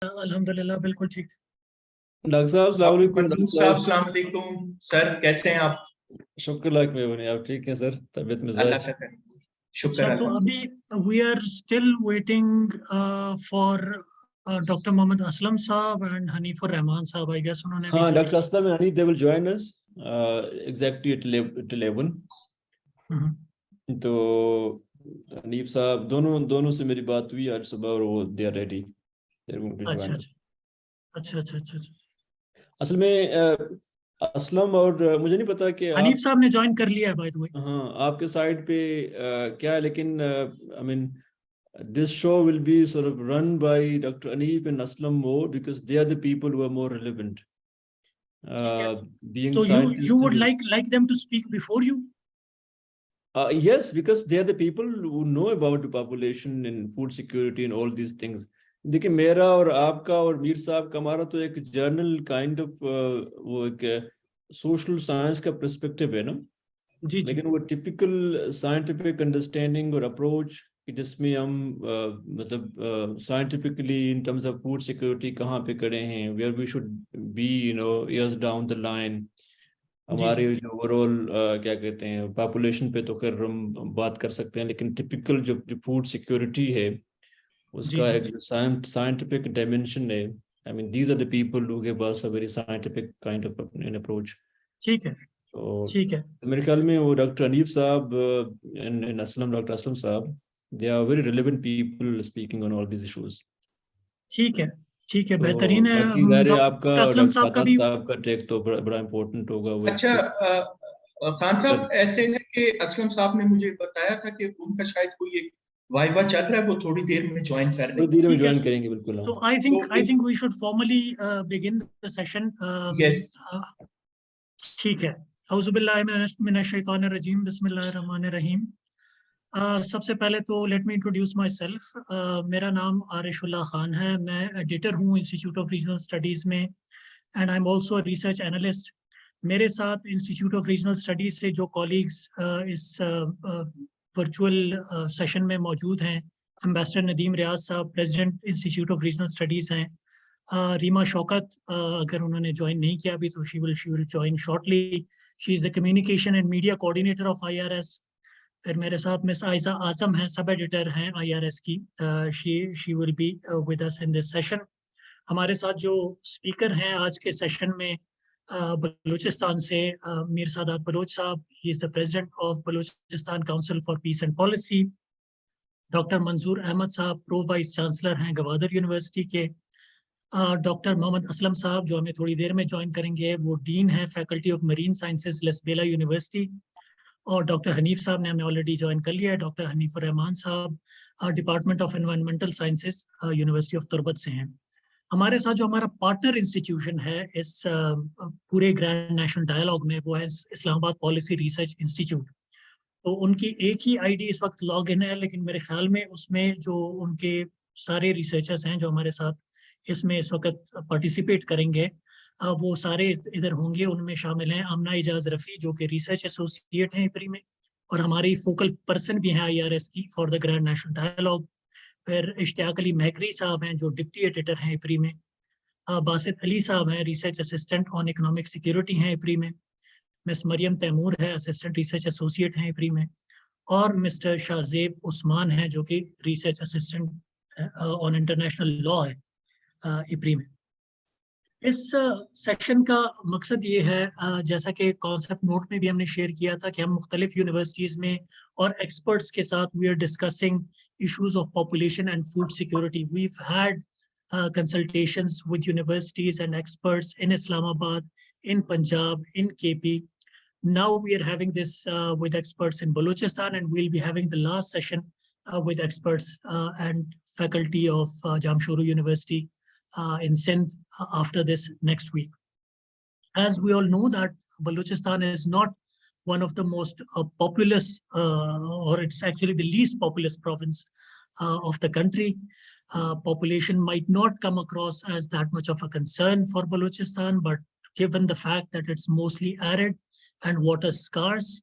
अल्हम्दुलिल्लाह बिल्कुल ठीक। डॉक्टर साहब अस्सलाम वालेकुम। मंजूर साहब अस्सलाम वालेकुम सर, कैसे हैं आप? शुक्र लाख में बने, आप ठीक हैं सर? तबीयत अल्लाह मिजाज? का करम, शुक्र सर तो अभी we are still waiting for doctor Mohammad Aslam sahab and Hanif ur Rahman साहब। आई गेस उन्होंने हाँ, भी doctor Aslam and Haneef, they will join us exactly at 11. तो हनीफ साहब दोनों से मेरी बात हुई आज सुबह और वो they are ready, they are going to अच्छा जॉइन। अच्छा अच्छा अच्छा अच्छा। असल में असलम और मुझे नहीं पता कि हनीफ आप, साहब ने ज्वाइन कर लिया है बाय द वे। हाँ आपके साइड पे क्या है, लेकिन I mean this show will be sort of run by Dr. Haneef and Aslam more because they are the people who are more relevant. Being So scientists, you would like them to speak before you? Yes, because they are the people who know about the population and food security and all these things. देखिए मेरा और आपका और मीर साहब का हमारा तो एक जर्नल काइंड ऑफ वो एक सोशल साइंस का पर्सपेक्टिव है ना, जी जी। लेकिन वो टिपिकल साइंटिफिक अंडरस्टैंडिंग और अप्रोच जिसमें हम मतलब scientifically in terms of food security कहाँ पे खड़े हैं, where we should be years down the line, हमारे जो ओवरऑल क्या कहते हैं पॉपुलेशन पे तो खैर हम बात कर सकते हैं, लेकिन टिपिकल जो फूड सिक्योरिटी है उसका एक साइंटिफिक डायमेंशन है। I mean these are the people who give us a very scientific kind of an approach. ठीक है तो ठीक है। मेरे ख्याल में वो डॉक्टर हनीफ साहब and Aslam, doctor Aslam sahab, they are very relevant people speaking on all these issues. ठीक है ठीक है, तो बेहतरीन है। बाकी ज़ाहिर है आपका डॉक्टर और असलम डॉक्टर साहब का सादात भी। साहब का टेक तो बड़ा इम्पोर्टेंट होगा वो। अच्छा खान साहब, ऐसे है कि असलम साहब ने मुझे बताया था कि उनका शायद कोई एक वाइवा चल रहा है, वो थोड़ी देर में ज्वाइन कर थोड़ी लेंगे। देर में ज्वाइन करेंगे बिल्कुल। So I think we should formally begin the session. Yes ठीक है। औज़ुबिल्लाहि मिनश्शैतानिर रजीम, बिस्मिल्लाहिर रहमानिर रहीम। सबसे पहले तो let me introduce my self. मेरा नाम आरिशुल्लाह खान है, मैं एडिटर हूँ इंस्टीट्यूट ऑफ रीजनल स्टडीज़ में and I am also research analyst. मेरे साथ इंस्टीट्यूट ऑफ रीजनल स्टडीज़ से जो कॉलीग्स इस वर्चुअल सेशन में मौजूद हैं, एम्बेसडर नदीम रियाज साहब president institute of regional studies हैं, रीमा शौकत अगर उन्होंने ज्वाइन नहीं किया अभी तो she will join shortly. She is the communication and media coordinator of IRS। फिर मेरे साथ मिस आयजा आजम हैं, सब एडिटर हैं IRS की। She will be with us in this session. हमारे साथ जो स्पीकर हैं आज के सेशन में बलूचिस्तान से मीर सादात बलोच साहब, he is the president of Balochistan council for piece and policy. Doctor मंजूर अहमद साहब प्रो वाइस चांसलर हैं गवादर यूनिवर्सिटी के। डॉक्टर मोहम्मद असलम साहब जो हमें थोड़ी देर में ज्वाइन करेंगे, वो डीन है faculty of marine sciences Lasbela university. और डॉक्टर हनीफ साहब ने हमें ऑलरेडी ज्वाइन कर लिया है। डॉक्टर हनीफ उर रहमान साहब department of environmental sciences university of Turbat से हैं। हमारे साथ जो हमारा पार्टनर इंस्टीट्यूशन है इस पूरे ग्रैंड नेशनल डायलॉग में, वो है इस्लामाबाद पॉलिसी रिसर्च इंस्टीट्यूट। तो उनकी एक ही आईडी इस वक्त लॉग इन है, लेकिन मेरे ख्याल में उसमें जो उनके सारे रिसर्चर्स हैं जो हमारे साथ इसमें इस वक्त पार्टिसिपेट करेंगे, वो सारे इधर होंगे। उनमें शामिल हैं आमना इजाज रफ़ी जो कि रिसर्च एसोसिएट हैं इपरी में, और हमारी फोकल पर्सन भी हैं IRS की for the grand national dialogue. फिर इश्तियाक अली महकरी साहब हैं जो डिप्टी एडिटर हैं इपरी में। बासित अली साहब हैं research assistant on economic security हैं इपरी में। मिस मरियम तैमूर है असिस्टेंट रिसर्च एसोसिएट हैं इपरी में। और मिस्टर शाहजेब उस्मान हैं जो कि research assistant on international law है इपरी में। इस सेक्शन का मकसद ये है, जैसा कि कॉन्सेप्ट नोट में भी हमने शेयर किया था, कि हम मुख्तलिफ यूनिवर्सिटीज़ में और एक्सपर्ट्स के साथ we are discussing issues of population and food security. We had consultations with universities and experts in Islamabad, in Punjab, in KP. Now we are having this with experts in Balochistan, and we'll be having the last session with experts and faculty of Jamshoro University in Sindh after this next week. As we all know that Balochistan is not one of the most populous, or it's actually the least populous province of the country. Population might not come across as that much of a concern for Balochistan, but given the fact that it's mostly arid and water scarce,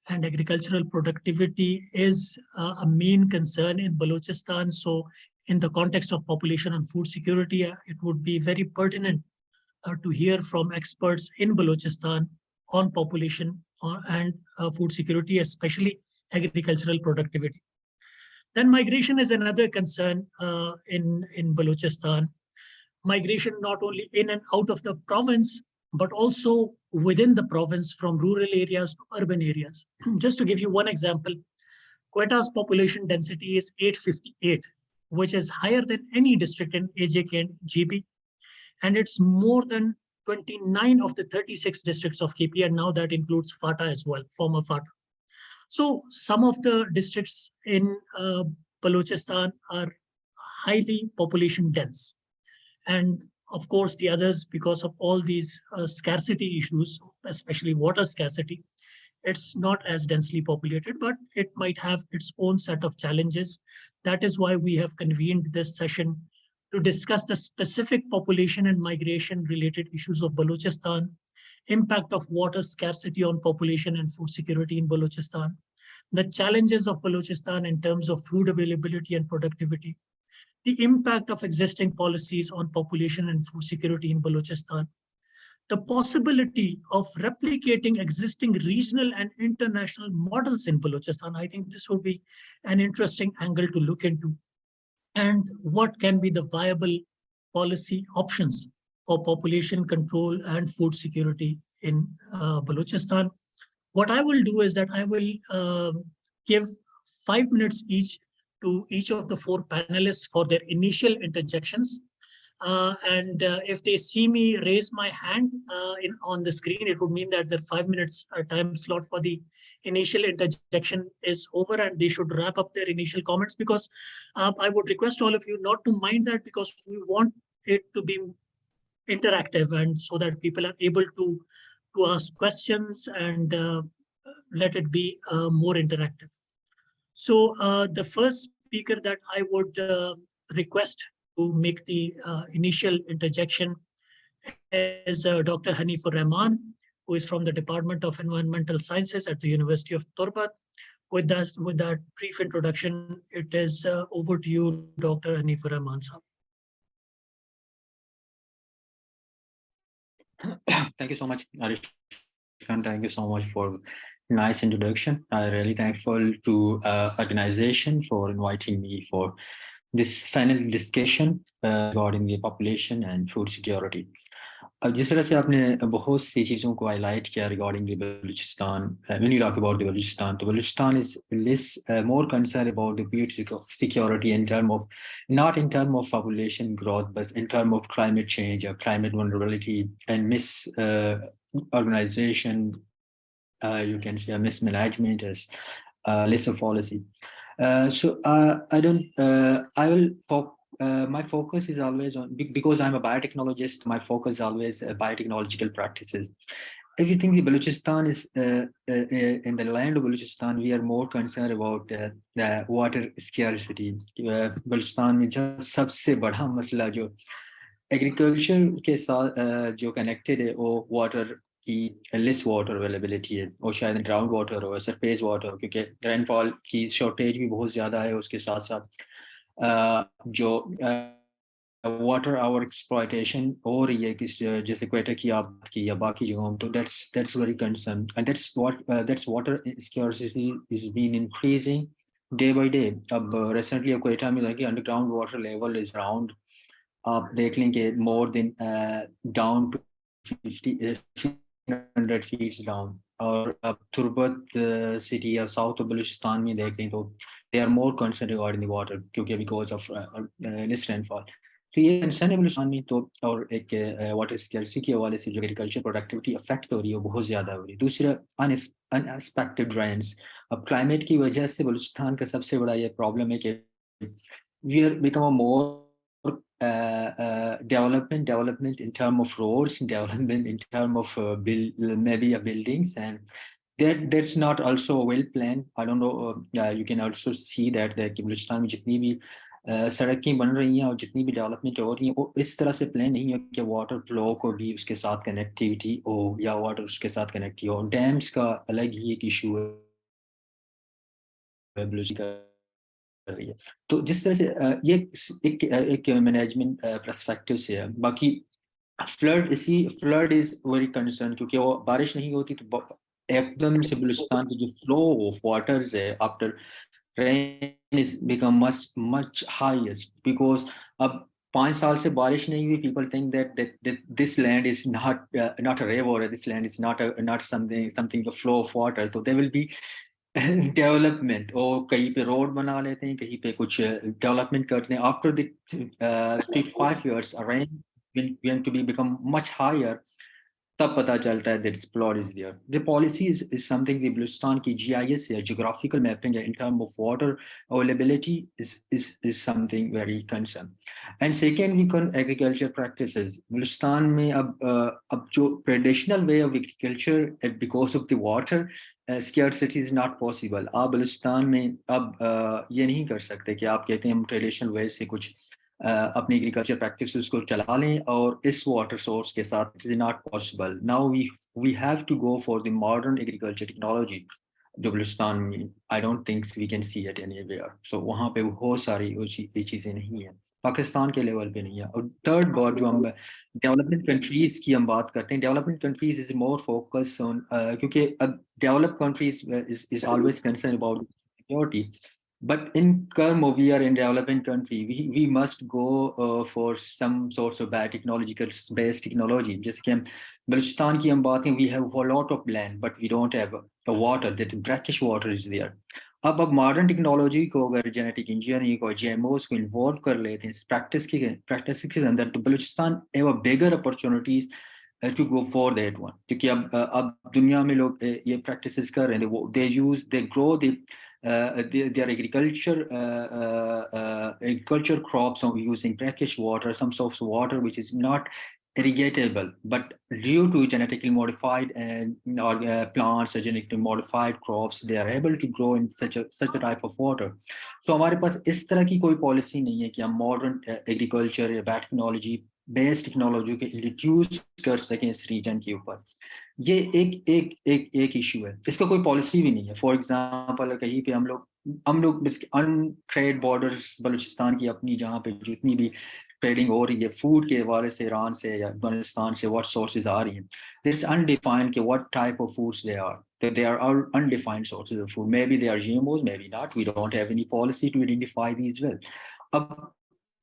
and agricultural productivity is a main concern in Balochistan, so in the context of population and food security, it would be very pertinent to hear from experts in Balochistan on population and food security, especially agricultural productivity. Then migration is another concern in Balochistan. Migration not only in and out of the province, but also within the province from rural areas to urban areas. Just to give you one example, Quetta's population density is 858, which is higher than any district in AJK and GB. And it's more than 29 of the 36 districts of KP, and now that includes FATA as well, former FATA. So some of the districts in Balochistan are highly population dense. And of course, the others, because of all these scarcity issues, especially water scarcity, it's not as densely populated, but it might have its own set of challenges. That is why we have convened this session to discuss the specific population and migration related issues of Balochistan, impact of water scarcity on population and food security in Balochistan, the challenges of Balochistan in terms of food availability and productivity, the impact of existing policies on population and food security in Balochistan, the possibility of replicating existing regional and international models in Balochistan. I think this would be an interesting angle to look into. And what can be the viable policy options for population control and food security in Balochistan. What I will do is that I will give 5 minutes each to each of the 4 panelists for their initial interjections. If they see me raise my hand on the screen, it would mean that the 5 minutes time slot for the initial interjection is over, and they should wrap up their initial comments, because I would request all of you not to mind that, because we want it to be interactive and so that people are able to ask questions and let it be more interactive. So the first speaker that I would request to make the initial interjection is Dr. Haneef Ur Rehman, who is from the Department of Environmental Sciences at the University of Turbat. With that brief introduction, it is over to you, Dr. Haneef Ur Rehman. Thank you so much, Arish. Thank you so much for nice introduction. I'm really thankful to organization for inviting me for this final discussion regarding the population and food security. अब जिस तरह से आपने बहुत सी चीज़ों को highlight किया regarding the Balochistan, when you talk about the Balochistan is less more concerned about the food security in terms of, not in terms of population growth, but in terms of climate change or climate vulnerability and misorganization, you can say mismanagement as less of policy. My focus is always on, because I'm a biotechnologist, my focus is always biotechnological practices. If you think the Balochistan is in the land of Balochistan, we are more concerned about the water scarcity. Balochistan में जब सबसे बड़ा मसला जो agriculture के साथ जो connected है वो water की less water availability है, और शायद ground water और surface water, क्योंकि rainfall की shortage भी बहुत ज़्यादा है, उसके साथ साथ जो water hour exploitation हो रही है किस जैसे क्वेटा की आप की या बाकी जगहों, तो that's very concerned, and that's water scarcity is being increasing day by day. अब recently क्वेटा में लगी underground water level is around, आप देख लेंगे more than down to 1,500 feet down, और अब तुर्बत city या south of Balochistan में देख लें तो they are more concerned regarding the water because of less rainfall. तो ये कंसर्न है बलूचिस्तान में, तो और एक वाटर स्कैर्सिटी के हवाले से जो एग्रीकल्चर प्रोडक्टिविटी अफेक्ट हो रही है वो बहुत ज़्यादा हो रही है. दूसरा अनएक्सपेक्टेड रेन्स. अब क्लाइमेट की वजह से बलूचिस्तान का सबसे बड़ा ये प्रॉब्लम है कि we are become a more development in terms of roads, development in terms of maybe buildings, and that's not also well planned. I don't know, you can also see that Balochistan में जितनी भी सड़कें बन रही हैं और जितनी भी डेवलपमेंट हो रही है वो इस तरह से प्लान नहीं है कि वाटर फ्लो को भी उसके साथ कनेक्टिविटी हो या वाटर उसके साथ कनेक्ट हो. डैम्स का अलग ही एक इशू है रही है। तो जिस तरह से ये एक मैनेजमेंट पर्सपेक्टिव से है। बाकी फ्लड इज वेरी कंसर्न, क्योंकि वो बारिश नहीं होती तो एकदम से बलूचिस्तान की जो फ्लो ऑफ वाटर्स है after rain is become much highest, because अब 5 साल से बारिश नहीं हुई. People think that this land is not a river, this land is not something the flow of water. तो there will be डेवलपमेंट, और कहीं पे रोड बना लेते हैं, कहीं पे कुछ डेवलपमेंट करते हैं. After the 3 to 5 years rain going to be become much higher, तब पता चलता है that flood is there. The policy is something the Balochistan की GIS या geographical mapping in terms of water availability is something very concern. And second, we can agriculture practices. Balochistan में अब जो traditional way of agriculture because of the water scarcity is not possible. आप बलूचिस्तान में अब ये नहीं कर सकते कि आप कहते हैं हम ट्रेडिशनल वे से कुछ अपनी एग्रीकल्चर प्रैक्टिसेस को चला लें और इस वाटर सोर्स के साथ. It is not possible. Now we have to go for the modern agriculture technology. जो बलूचिस्तान में I don't think we can see it anywhere. So वहाँ पे बहुत सारी ये चीज़ें नहीं है, पाकिस्तान के लेवल पे नहीं है. और थर्ड बात जो हम डेवलपमेंट कंट्रीज की हम बात करते हैं, development countries is more focus on, क्योंकि अब developed countries is always concern about security. But in Kermo, we are in developing country. We must go for some sorts of biotechnological based technology. Just कि हम बलूचिस्तान की हम बात करें, we have a lot of land, but we don't have a water. That brackish water is there. अब modern technology को अगर genetic engineering को GMOs को इन्वॉल्व कर लेते हैं प्रैक्टिस के अंदर, तो Balochistan have a bigger opportunities to go for that one. क्योंकि अब दुनिया में लोग ये प्रैक्टिसेस कर रहे हैं. They grow their agriculture crops on using brackish water, some sorts of water which is not irrigatable, but due to genetically modified plants or genetically modified crops, they are able to grow in such a type of water. So हमारे पास इस तरह की कोई policy नहीं है कि हम modern agriculture या बायोटेक्नोलॉजी बेस्ड टेक्नोलॉजी को इंट्रोड्यूस कर सकें इस रीजन के ऊपर. ये एक इशू है, इसका कोई पॉलिसी भी नहीं है. फॉर एग्जांपल कहीं पे हम लोग अनट्रेड बॉर्डर्स बलूचिस्तान की अपनी, जहाँ पे जितनी भी ट्रेडिंग हो रही है फूड के हवाले से ईरान से या अफगानिस्तान से, व्हाट सोर्सेज आ रही हैं, दिस अनडिफाइंड के what type of foods they are. They are all undefined sources of food. Maybe they are GMOs, maybe not. We don't have any policy to identify these well.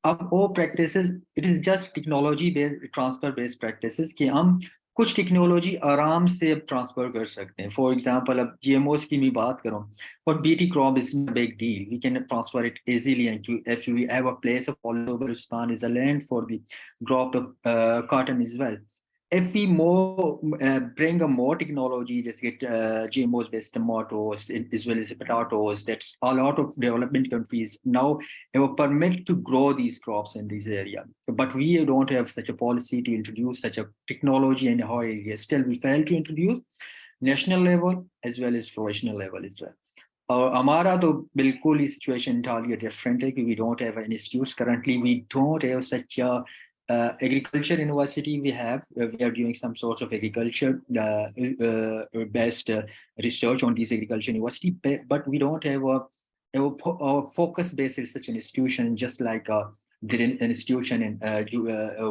अब वो practices, it is just technology based, transfer based practices कि हम कुछ technology आराम से अब transfer कर सकते हैं. फॉर एग्जांपल अब GMOs की मैं बात करूं, और BT crop is a big deal. We can transfer it easily, and if we have a place of Balochistan is a land for the crop of cotton as well. If we bring a more technology, just get GMOs based tomatoes as well as potatoes, that's a lot of development countries now have a permit to grow these crops in this area. But we don't have such a policy to introduce such a technology in our area. Still, we fail to introduce national level as well as professional level as well. और हमारा तो बिल्कुल ही situation entirely different है कि we don't have any institutes currently. We don't have such a agriculture university. We are doing some sorts of agriculture based research on these agriculture university, but we don't have a focus based research institution, just like an institution in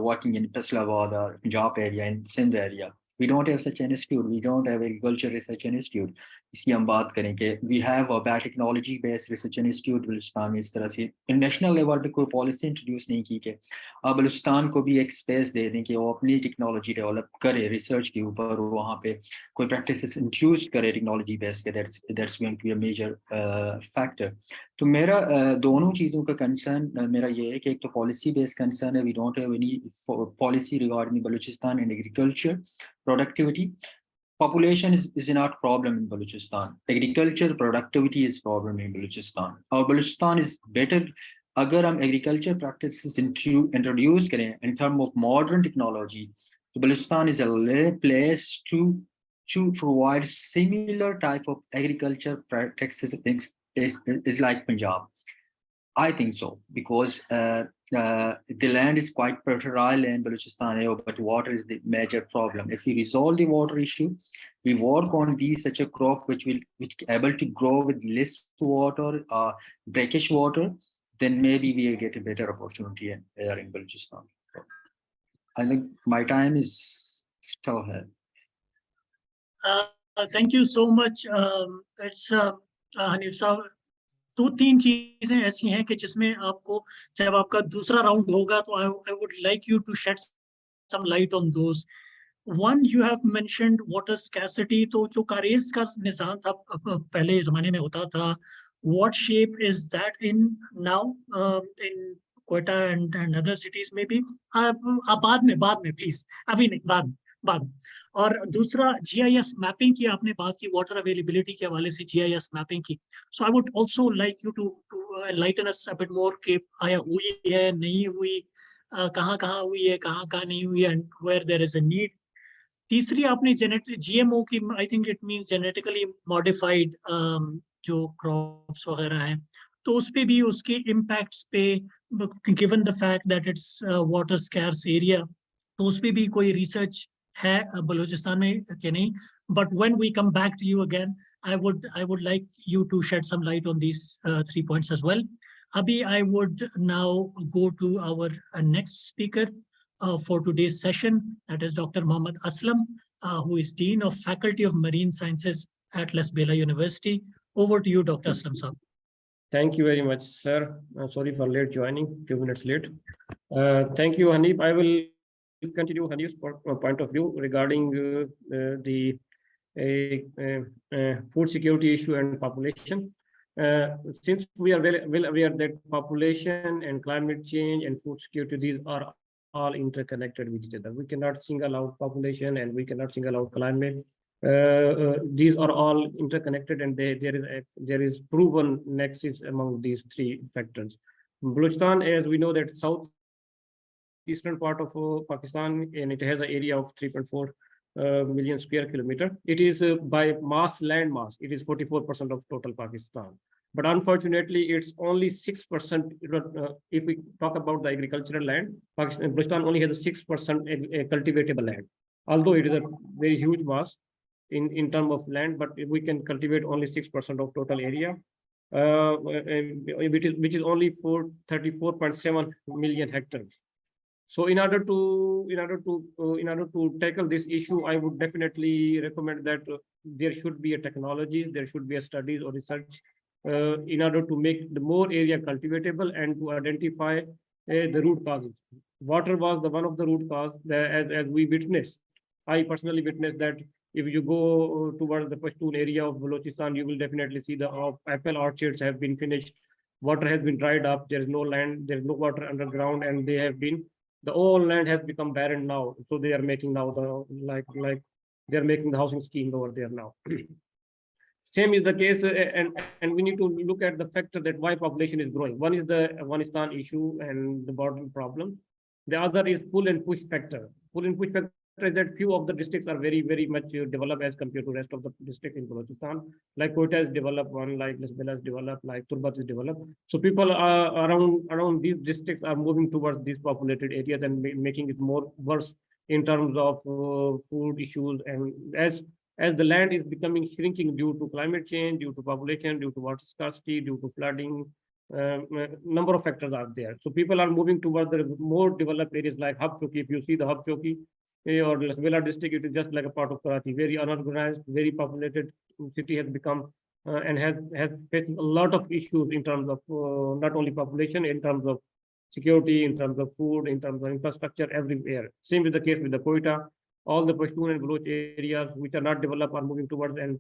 working in Islamabad or Punjab area and Sindh area. We don't have such an institute. We don't have agriculture research institute. इसकी हम बात करें कि we have a biotechnology based research institute Balochistan में. इस तरह से national level पे कोई पॉलिसी इंट्रोड्यूस नहीं की कि बलूचिस्तान को भी एक स्पेस दे दें कि वो अपनी टेक्नोलॉजी डेवलप करे रिसर्च के ऊपर, और वहाँ पे कोई प्रैक्टिसेस इंट्रोड्यूस करे टेक्नोलॉजी बेस्ड के. That's going to be a major factor. तो मेरा दोनों चीज़ों का कंसर्न मेरा ये है कि एक तो पॉलिसी बेस्ड कंसर्न है. We don't have any policy regarding Balochistan and agriculture productivity. Population is not problem in Balochistan. Agriculture productivity is problem in Balochistan. Our Balochistan is better अगर हम agriculture practices introduce करें in terms of modern technology. So Balochistan is a place to provide similar type of agriculture practices is like Punjab. I think so, because the land is quite fertile in Balochistan, but water is the major problem. If we resolve the water issue, we work on these such a crop which able to grow with less water, brackish water, then maybe we get a better opportunity here in Balochistan. I think my time is still here. Thank you so much. It's Haneef साहब, 2-3 चीजें ऐसी हैं कि जिसमें आपको जब आपका दूसरा राउंड होगा तो I would like you to shed some light on those. One, you have mentioned water scarcity. तो जो कारेज का निज़ाम था पहले ज़माने में होता था, what shape is that in now in Quetta and other cities maybe? बाद में please, अभी नहीं, बाद में. और दूसरा GIS मैपिंग की आपने बात की, वाटर अवेलेबिलिटी के हवाले से GIS मैपिंग की. So I would also like you to enlighten us a bit more कि आया हुई है, नहीं हुई, कहाँ हुई है, कहाँ नहीं हुई, and where there is a need. तीसरी आपने GMO की, I think it means genetically modified जो क्रॉप्स वगैरह हैं, तो उस पे भी उसके इम्पैक्ट्स पे, given the fact that it's water scarce area, तो उस पे भी कोई रिसर्च है बलूचिस्तान में कि नहीं? But when we come back to you again, I would like you to shed some light on these 3 points as well. Abhi, I would now go to our next speaker for today's session. That is Dr. Mohammad Aslam, who is Dean of Faculty of Marine Sciences at Les Bela University. Over to you, Dr. Aslam sir. Thank you very much, sir. Sorry for late joining, few minutes late. Thank you, Haneef. I will continue Haneef's point of view regarding the food security issue and population. Since we are well aware that population and climate change and food security, these are all interconnected with each other. We cannot single out population and we cannot single out climate. These are all interconnected, and there is proven nexus among these 3 factors. Balochistan, as we know, that southeastern part of Pakistan, and it has an area of 3.4 million square kilometer. It is by land mass, it is 44% of total Pakistan. But unfortunately, it's only 6%. If we talk about the agricultural land, Balochistan only has a 6% cultivatable land. Although it is a very huge mass in terms of land, but we can cultivate only 6% of total area, which is only for 34.7 million hectares. So in order to tackle this issue, I would definitely recommend that there should be a technology, there should be a studies or research in order to make the more area cultivatable and to identify the root causes. Water was one of the root causes, as we witnessed. I personally witnessed that if you go towards the Pashtun area of Balochistan, you will definitely see the apple orchards have been finished. Water has been dried up. There is no land, there is no water underground, and the whole land has become barren now. So they are making now they're making the housing scheme over there now. Same is the case, and we need to look at the factor that why population is growing. One is the Afghanistan issue and the border problem. The other is pull and push factor. Pull and push factor is that few of the districts are very, very much developed as compared to rest of the district in Balochistan. Like Quetta is developed, one like Les Bela is developed, like Turbat is developed. So people are around these districts are moving towards these populated areas and making it more worse in terms of food issues, and as the land is becoming shrinking due to climate change, due to population, due to water scarcity, due to flooding, number of factors are there. So people are moving towards the more developed areas like Hub Choki. If you see the Hub Choki or Les Bela district, it is just like a part of Karachi, very unorganized, very populated city has become and has faced a lot of issues in terms of not only population, in terms of security, in terms of food, in terms of infrastructure, everywhere. Same is the case with the Quetta. All the Pashtun and Baloch areas which are not developed are moving towards and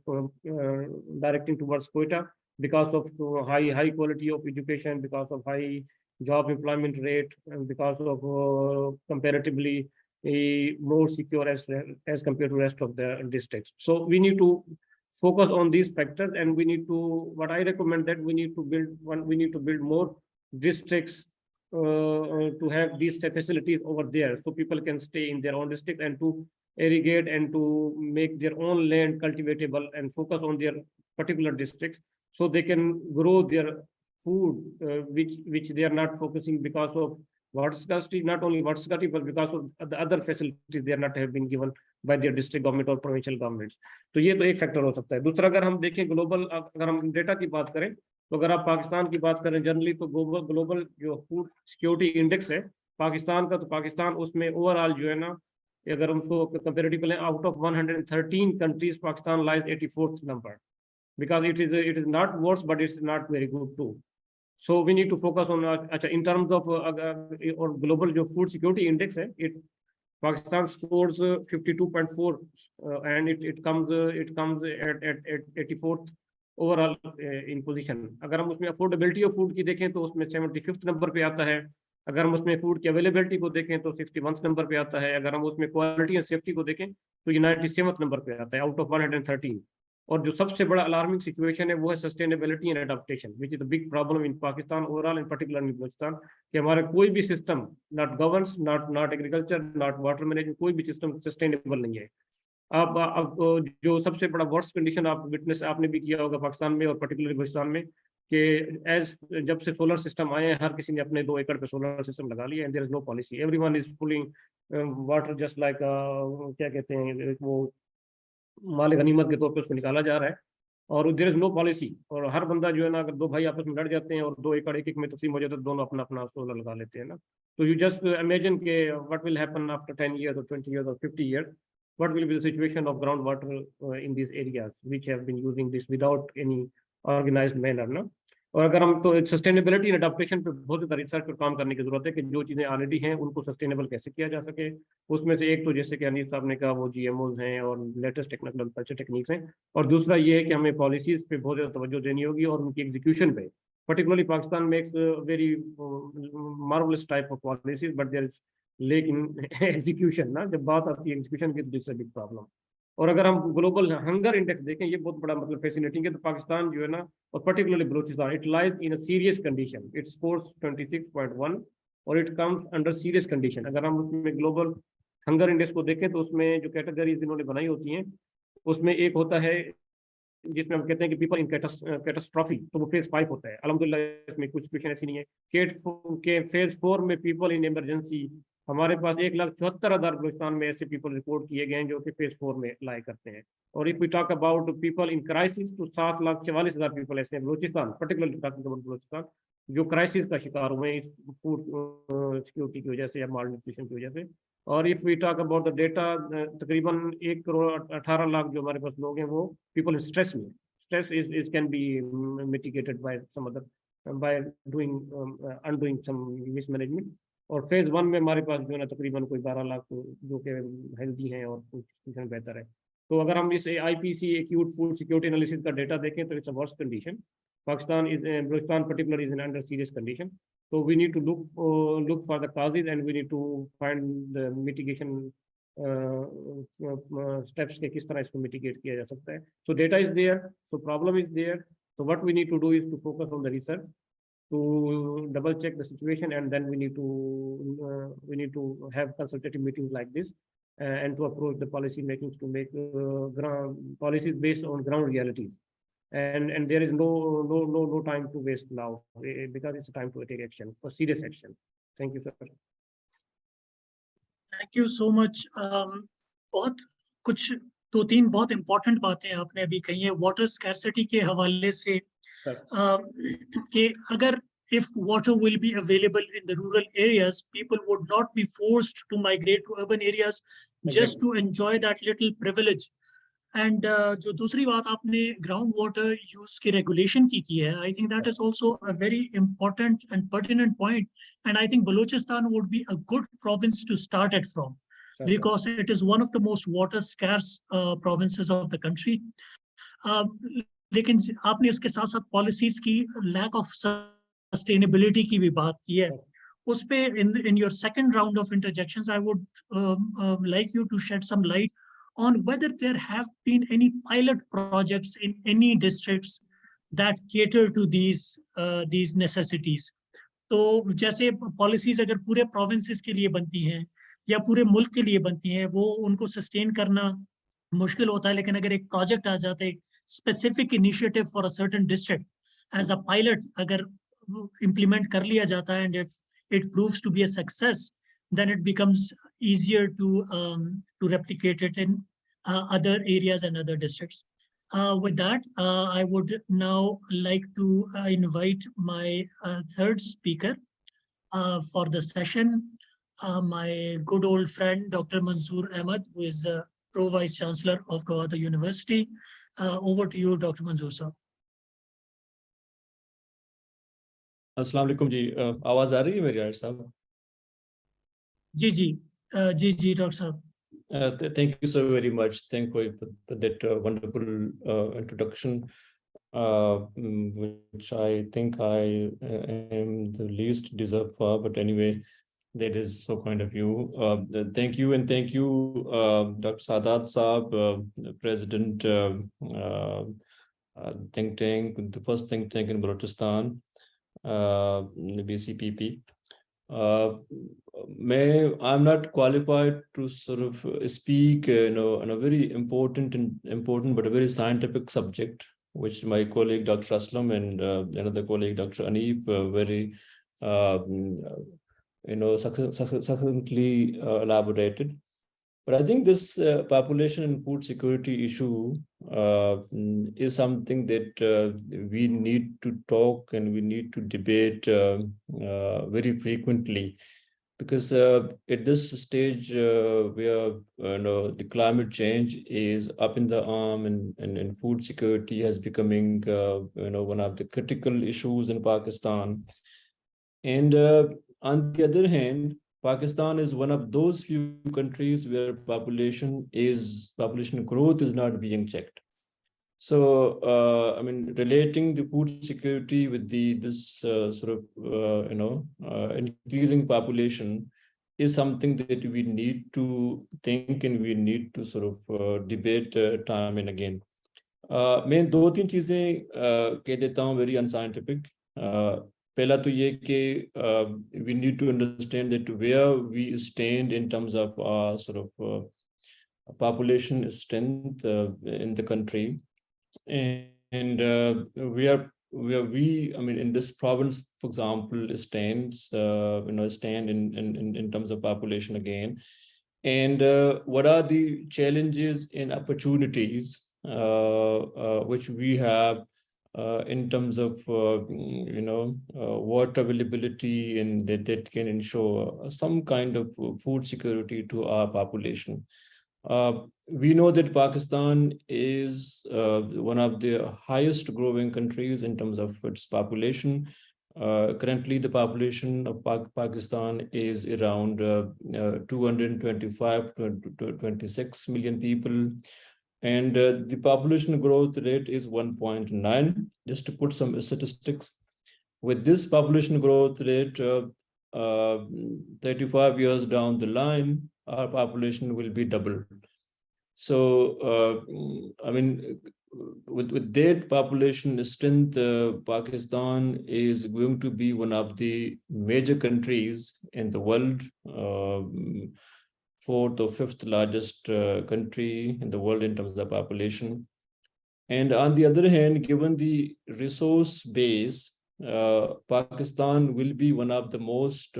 directing towards Quetta because of high quality of education, because of high job employment rate, and because of comparatively more secure as compared to rest of the districts. So we need to focus on these factors, and we need to, what I recommend that we need to build more districts to have these facilities over there, so people can stay in their own district and to irrigate and to make their own land cultivatable and focus on their particular districts, so they can grow their food which they are not focusing because of water scarcity, not only water scarcity, but because of the other facilities they are not have been given by their district government or provincial governments. तो ये तो एक factor हो सकता है. दूसरा, अगर हम देखें ग्लोबल, अगर हम डेटा की बात करें, तो अगर आप पाकिस्तान की बात करें जनरली, तो ग्लोबल जो फूड सिक्योरिटी इंडेक्स है पाकिस्तान का, तो पाकिस्तान उसमें ओवरऑल जो है ना, अगर हम उसको कंपेरेटिव करें, out of 113 countries Pakistan lies 84th number, because it is not worse, but it's not very good too. So we need to focus on in terms of or global jo food security index hai, Pakistan scores 52.4 and it comes at 84th overall in position. अगर हम उसमें affordability of food की देखें तो उसमें 75th number पे आता है. अगर हम उसमें फूड की अवेलेबिलिटी को देखें तो 61th नंबर पे आता है. अगर हम उसमें क्वालिटी एंड सेफ्टी को देखें तो ये 97th नंबर पे आता है आउट ऑफ 113. और जो सबसे बड़ा अलार्मिंग सिचुएशन है वो है sustainability and adaptation, which is the big problem in Pakistan overall, in particular इन बलूचिस्तान, कि हमारा कोई भी system, not governance, not agriculture, not water management, कोई भी सिस्टम सस्टेनेबल नहीं है. अब जो सबसे बड़ा वर्स्ट कंडीशन आप विटनेस आपने भी किया होगा पाकिस्तान में और पर्टिकुलर बलूचिस्तान में, कि जब से सोलर सिस्टम आए हैं हर किसी ने अपने 2 एकड़ पे सोलर सिस्टम लगा लिया, and there is no policy, everyone is pulling water just like क्या कहते हैं वो माल गनीमत के तौर पे उसको निकाला जा रहा है, और देयर इज नो पॉलिसी. और हर बंदा जो है ना, अगर 2 भाई आपस में लड़ जाते हैं और 2 एकड़ एक में तकसीम हो जाता है, दोनों अपना अपना सोलर लगा लेते हैं ना. तो यू जस्ट इमेजिन के what will happen after 10 years or 20 years or 50 years, what will be the situation of groundwater in these areas which have been using this without any organized manner ना. और अगर हम तो sustainability and adaptation पे बहुत ज़्यादा research पर काम करने की जरूरत है कि जो चीज़ें ऑलरेडी हैं उनको सस्टेनेबल कैसे किया जा सके. उसमें से एक तो जैसे कि हनीफ साहब ने कहा वो GMOs हैं और लेटेस्ट टेक्निकल कल्चर टेक्निक्स हैं, और दूसरा ये है कि हमें पॉलिसीज़ पे बहुत ज़्यादा तवज्जो देनी होगी और उनकी एग्जीक्यूशन पे. Particularly Pakistan makes very marvellous type of policies, but there is lack in execution ना. जब बात आती है एग्जीक्यूशन की, this is a big problem. और अगर हम ग्लोबल हंगर इंडेक्स देखें, ये बहुत बड़ा मतलब फैसिनेटिंग है. तो पाकिस्तान जो है ना, और particularly Balochistan, it lies in a serious condition, it scores 26.1 और it comes under serious condition. अगर हम उसमें ग्लोबल हंगर इंडेक्स को देखें तो उसमें जो कैटेगरीज इन्होंने बनाई होती हैं, उसमें एक होता है जिसमें हम कहते हैं कि पीपल इन कैटास्ट्रॉफी, तो वो फेज 5 होता है. अल्हम्दुलिल्लाह इसमें कुछ सिचुएशन ऐसी नहीं है. के फेज 4 में पीपल इन इमरजेंसी, हमारे पास 1,74,000 बलूचिस्तान में ऐसे पीपल रिपोर्ट किए गए हैं जो कि फेज 4 में लाई करते हैं. और if we talk about people in crisis, तो 7,44,000 पीपल ऐसे हैं Balochistan, particularly talking about Balochistan, जो क्राइसिस का शिकार हुए हैं इस फूड सिक्योरिटी की वजह से या माल न्यूट्रिशन की वजह से. और if we talk about the data, तकरीबन 1,18,00,000 जो हमारे पास लोग हैं वो पीपल इन स्ट्रेस में. Stress is can be mitigated by some other by doing undoing some mismanagement. और फेज 1 में हमारे पास जो है ना तकरीबन कोई 12 लाख जो कि हेल्दी हैं और सिचुएशन बेहतर है. तो अगर हम इस IPC acute food security analysis का डेटा देखें तो it's a worst condition. Pakistan is Balochistan particular is in under serious condition. So we need to look for the causes and we need to find the mitigation steps के किस तरह इसको mitigate किया जा सकता है. So data is there, so problem is there. So what we need to do is to focus on the research, to double check the situation, and then we need to have consultative meetings like this and to approach the policy makings to make policies based on ground realities. And there is no time to waste now, because it's time to take action, or serious action. Thank you, sir. Thank you so much. बहुत कुछ 2-3 बहुत important बातें आपने अभी कही है water scarcity के हवाले से, कि अगर if water will be available in the rural areas, people would not be forced to migrate to urban areas just to enjoy that little privilege. And जो दूसरी बात आपने ग्राउंड वाटर यूज के रेगुलेशन की है, I think that is also a very important and pertinent point, and I think Balochistan would be a good province to start it from, because it is one of the most water scarce provinces of the country. लेकिन आपने उसके साथ साथ policies की lack of sustainability की भी बात की है. उस पे in your second round of interjections, I would like you to shed some light on whether there have been any pilot projects in any districts that cater to these necessities. तो जैसे policies अगर पूरे provinces के लिए बनती हैं या पूरे मुल्क के लिए बनती हैं, वो उनको sustain करना मुश्किल होता है. लेकिन अगर एक project आ जाता है, specific initiative for a certain district as a pilot, अगर implement कर लिया जाता है, and if it proves to be a success, then it becomes easier to replicate it in other areas and other districts. With that, I would now like to invite my third speaker for the session, my good old friend, Dr. Manzoor Ahmed, who is the Pro-Vice Chancellor of Gawada University. Over to you, Dr. Manzoor sir. अस्सलाम वालेकुम जी, आवाज आ रही है मेरी यार साहब? जी Dr. साहब. Thank you so very much. Thank you for that wonderful introduction, which I think I am the least deserved for, but anyway, that is so kind of you. Thank you, and thank you, Dr. Sadaat Saab, President, think tank, the first think tank in Balochistan, BCPP. I'm not qualified to sort of speak, on a very important but a very scientific subject, which my colleague Dr. Aslam and another colleague Dr. Haneef very succinctly elaborated. But I think this population and food security issue is something that we need to talk and we need to debate very frequently, because at this stage where the climate change is up in the arm and food security has becoming one of the critical issues in Pakistan. And on the other hand, Pakistan is one of those few countries where population growth is not being checked. So, relating the food security with this increasing population is something that we need to think and we need to sort of debate time and again. मैं दो तीन चीजें कह देता हूँ very unscientific. पहला तो ये कि we need to understand that where we stand in terms of population strength in the country, and where we in this province, for example, stands stand in terms of population again, and what are the challenges and opportunities which we have in terms of water availability, and that can ensure some kind of food security to our population. We know that Pakistan is one of the highest growing countries in terms of its population. Currently, the population of Pakistan is around 225 to 26 million people. And the population growth rate is 1.9. Just to put some statistics, with this population growth rate, 35 years down the line, our population will be double. So, with that population strength, Pakistan is going to be one of the major countries in the world. Fourth or fifth largest country in the world in terms of population. And on the other hand, given the resource base, Pakistan will be one of the most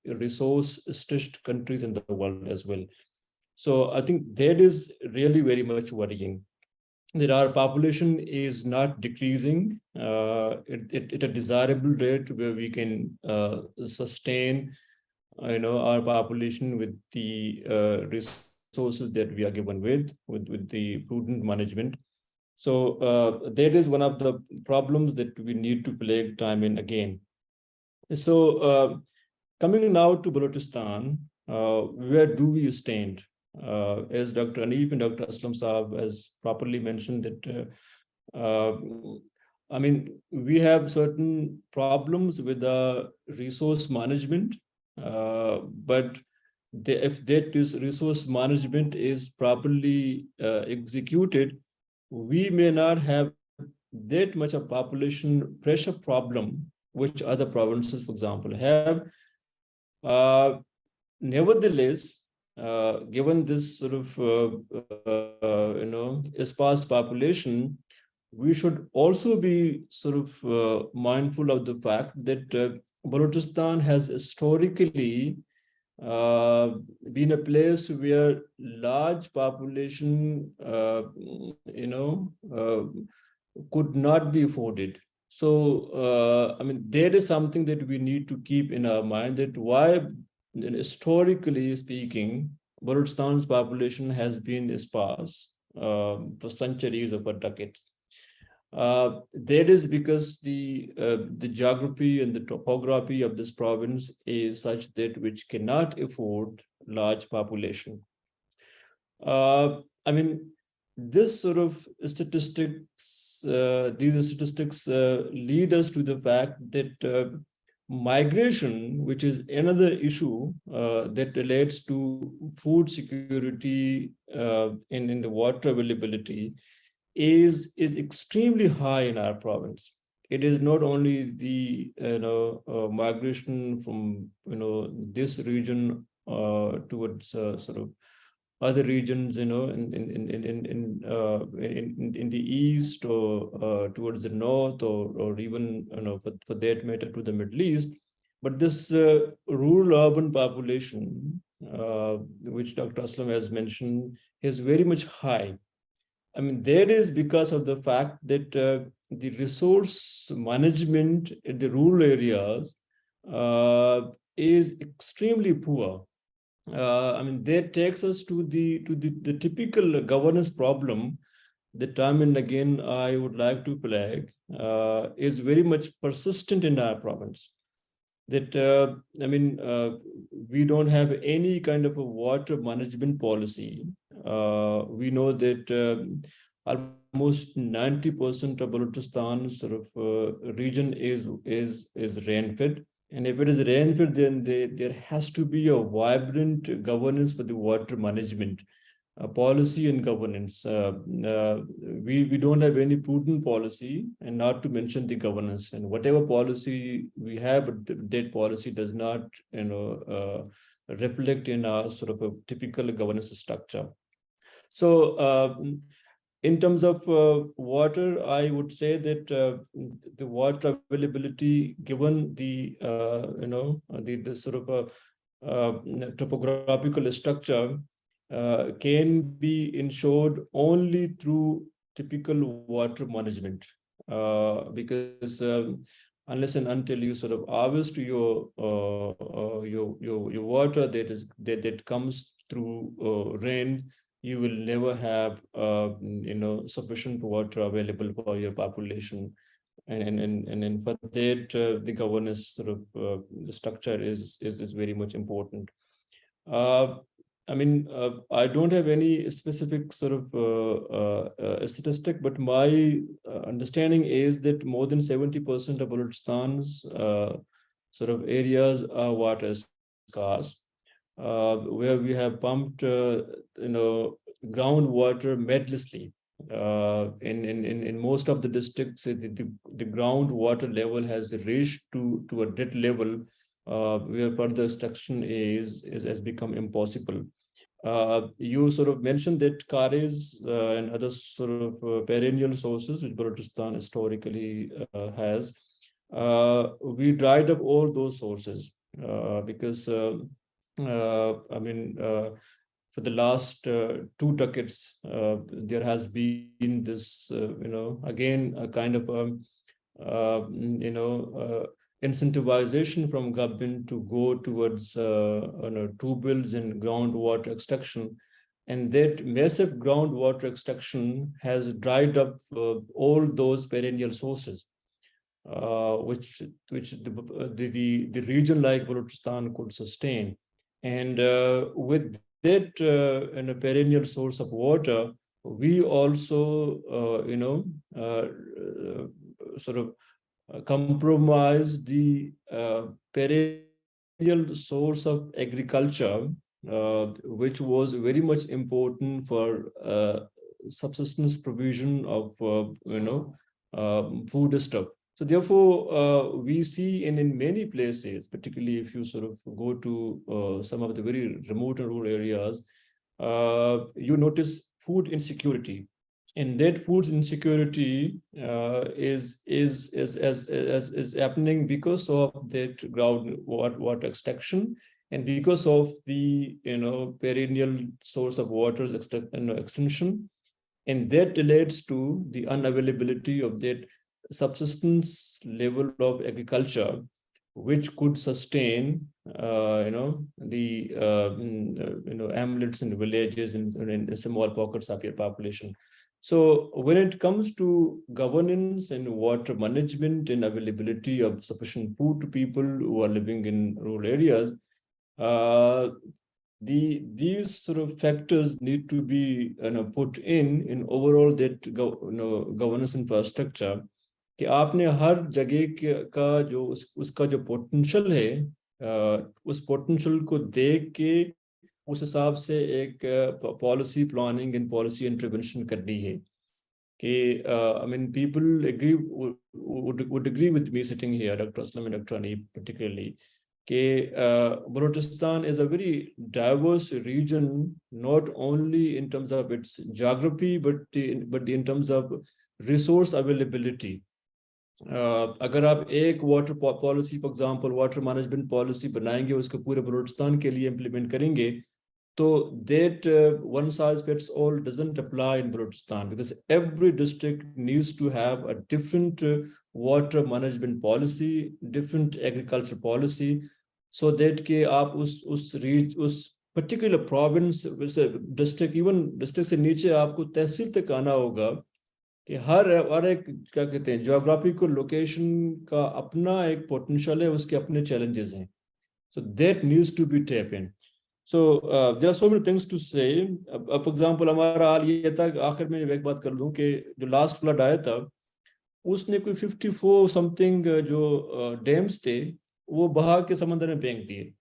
resource-stretched countries in the world as well. So I think that is really very much worrying, that our population is not decreasing at a desirable rate where we can sustain our population with the resources that we are given with the prudent management. So that is one of the problems that we need to plague time in again. So coming now to Balochistan, where do we stand? As Dr. Haneef and Dr. Aslam Saab has properly mentioned that we have certain problems with the resource management. But if that resource management is properly executed, we may not have that much of population pressure problem which other provinces, for example, have. Nevertheless, given this sort of sparse population, we should also be sort of mindful of the fact that Balochistan has historically been a place where large population, could not be afforded. So, I mean, there is something that we need to keep in our mind, that why, historically speaking, Balochistan's population has been sparse for centuries or for decades. That is because the geography and the topography of this province is such that which cannot afford large population. I mean, this sort of statistics, these statistics lead us to the fact that migration, which is another issue that relates to food security in the water availability, is extremely high in our province. It is not only the migration from this region towards sort of other regions, in the east, or towards the north, or even for that matter to the Middle East, but this rural urban population, which Dr. Aslam has mentioned, is very much high. I mean, that is because of the fact that the resource management in the rural areas is extremely poor. I mean, that takes us to the typical governance problem that time and again I would like to flag, is very much persistent in our province. That I mean, we don't have any kind of a water management policy. We know that almost 90% of Balochistan sort of region is rain-fed. And if it is rain-fed, then there has to be a vibrant governance for the water management, policy and governance. We don't have any prudent policy, and not to mention the governance. And whatever policy we have, that policy does not, reflect in our sort of a typical governance structure. So, in terms of water, I would say that the water availability, given the the sort of topographical structure, can be ensured only through typical water management, because unless and until you sort of harvest your water that comes through rain, you will never have sufficient water available for your population, and for that the governance sort of structure is very much important. I mean, I don't have any specific sort of statistic, but my understanding is that more than 70% of Balochistan's sort of areas are water scarce, where we have pumped, groundwater endlessly. In most of the districts, the groundwater level has reached to a dead level, where further extraction has become impossible. You sort of mentioned that Kares and other sort of perennial sources which Balochistan historically has. We dried up all those sources because I mean, for the last 2 decades, there has been this, again, a kind of, incentivization from government to go towards tubules and groundwater extraction, and that massive groundwater extraction has dried up all those perennial sources, which the region like Balochistan could sustain. And with that perennial source of water, we also sort of compromise the perennial source of agriculture, which was very much important for subsistence provision of food stuff. So therefore, we see in many places, particularly if you sort of go to some of the very remote and rural areas, you notice food insecurity. And that food insecurity is happening because of that groundwater extraction, and because of the perennial source of water's extension, and that relates to the unavailability of that subsistence level of agriculture, which could sustain the hamlets and villages in small pockets of your population. So when it comes to governance and water management and availability of sufficient food to people who are living in rural areas, these sort of factors need to be put in overall that governance infrastructure, कि आपने हर जगह का जो उसका जो potential है उस potential को देख के उस हिसाब से एक policy planning and policy intervention करनी है कि I mean people agree would agree with me sitting here, Dr. Aslam and Dr. Haneef particularly, Balochistan is a very diverse region, not only in terms of its geography, but in terms of resource availability. अगर आप एक water policy for example water management policy बनाएंगे उसको पूरे बलूचिस्तान के लिए implement करेंगे तो that one size fits all doesn't apply in Balochistan, because every district needs to have a different water management policy, different agriculture policy, so that के आप उस particular province district, even district से नीचे आपको तहसील तक आना होगा कि हर एक क्या कहते हैं ज्योग्राफिकल लोकेशन का अपना एक पोटेंशियल है, उसके अपने चैलेंजेस हैं, so that needs to be tapped in. So there are so many things to say. For example, हमारा हाल ये था, आखिर में एक बात कर लूं कि जो लास्ट फ्लड आया था उसने कोई 54 समथिंग जो डैम्स थे वो बहा के समंदर में फेंक दिए.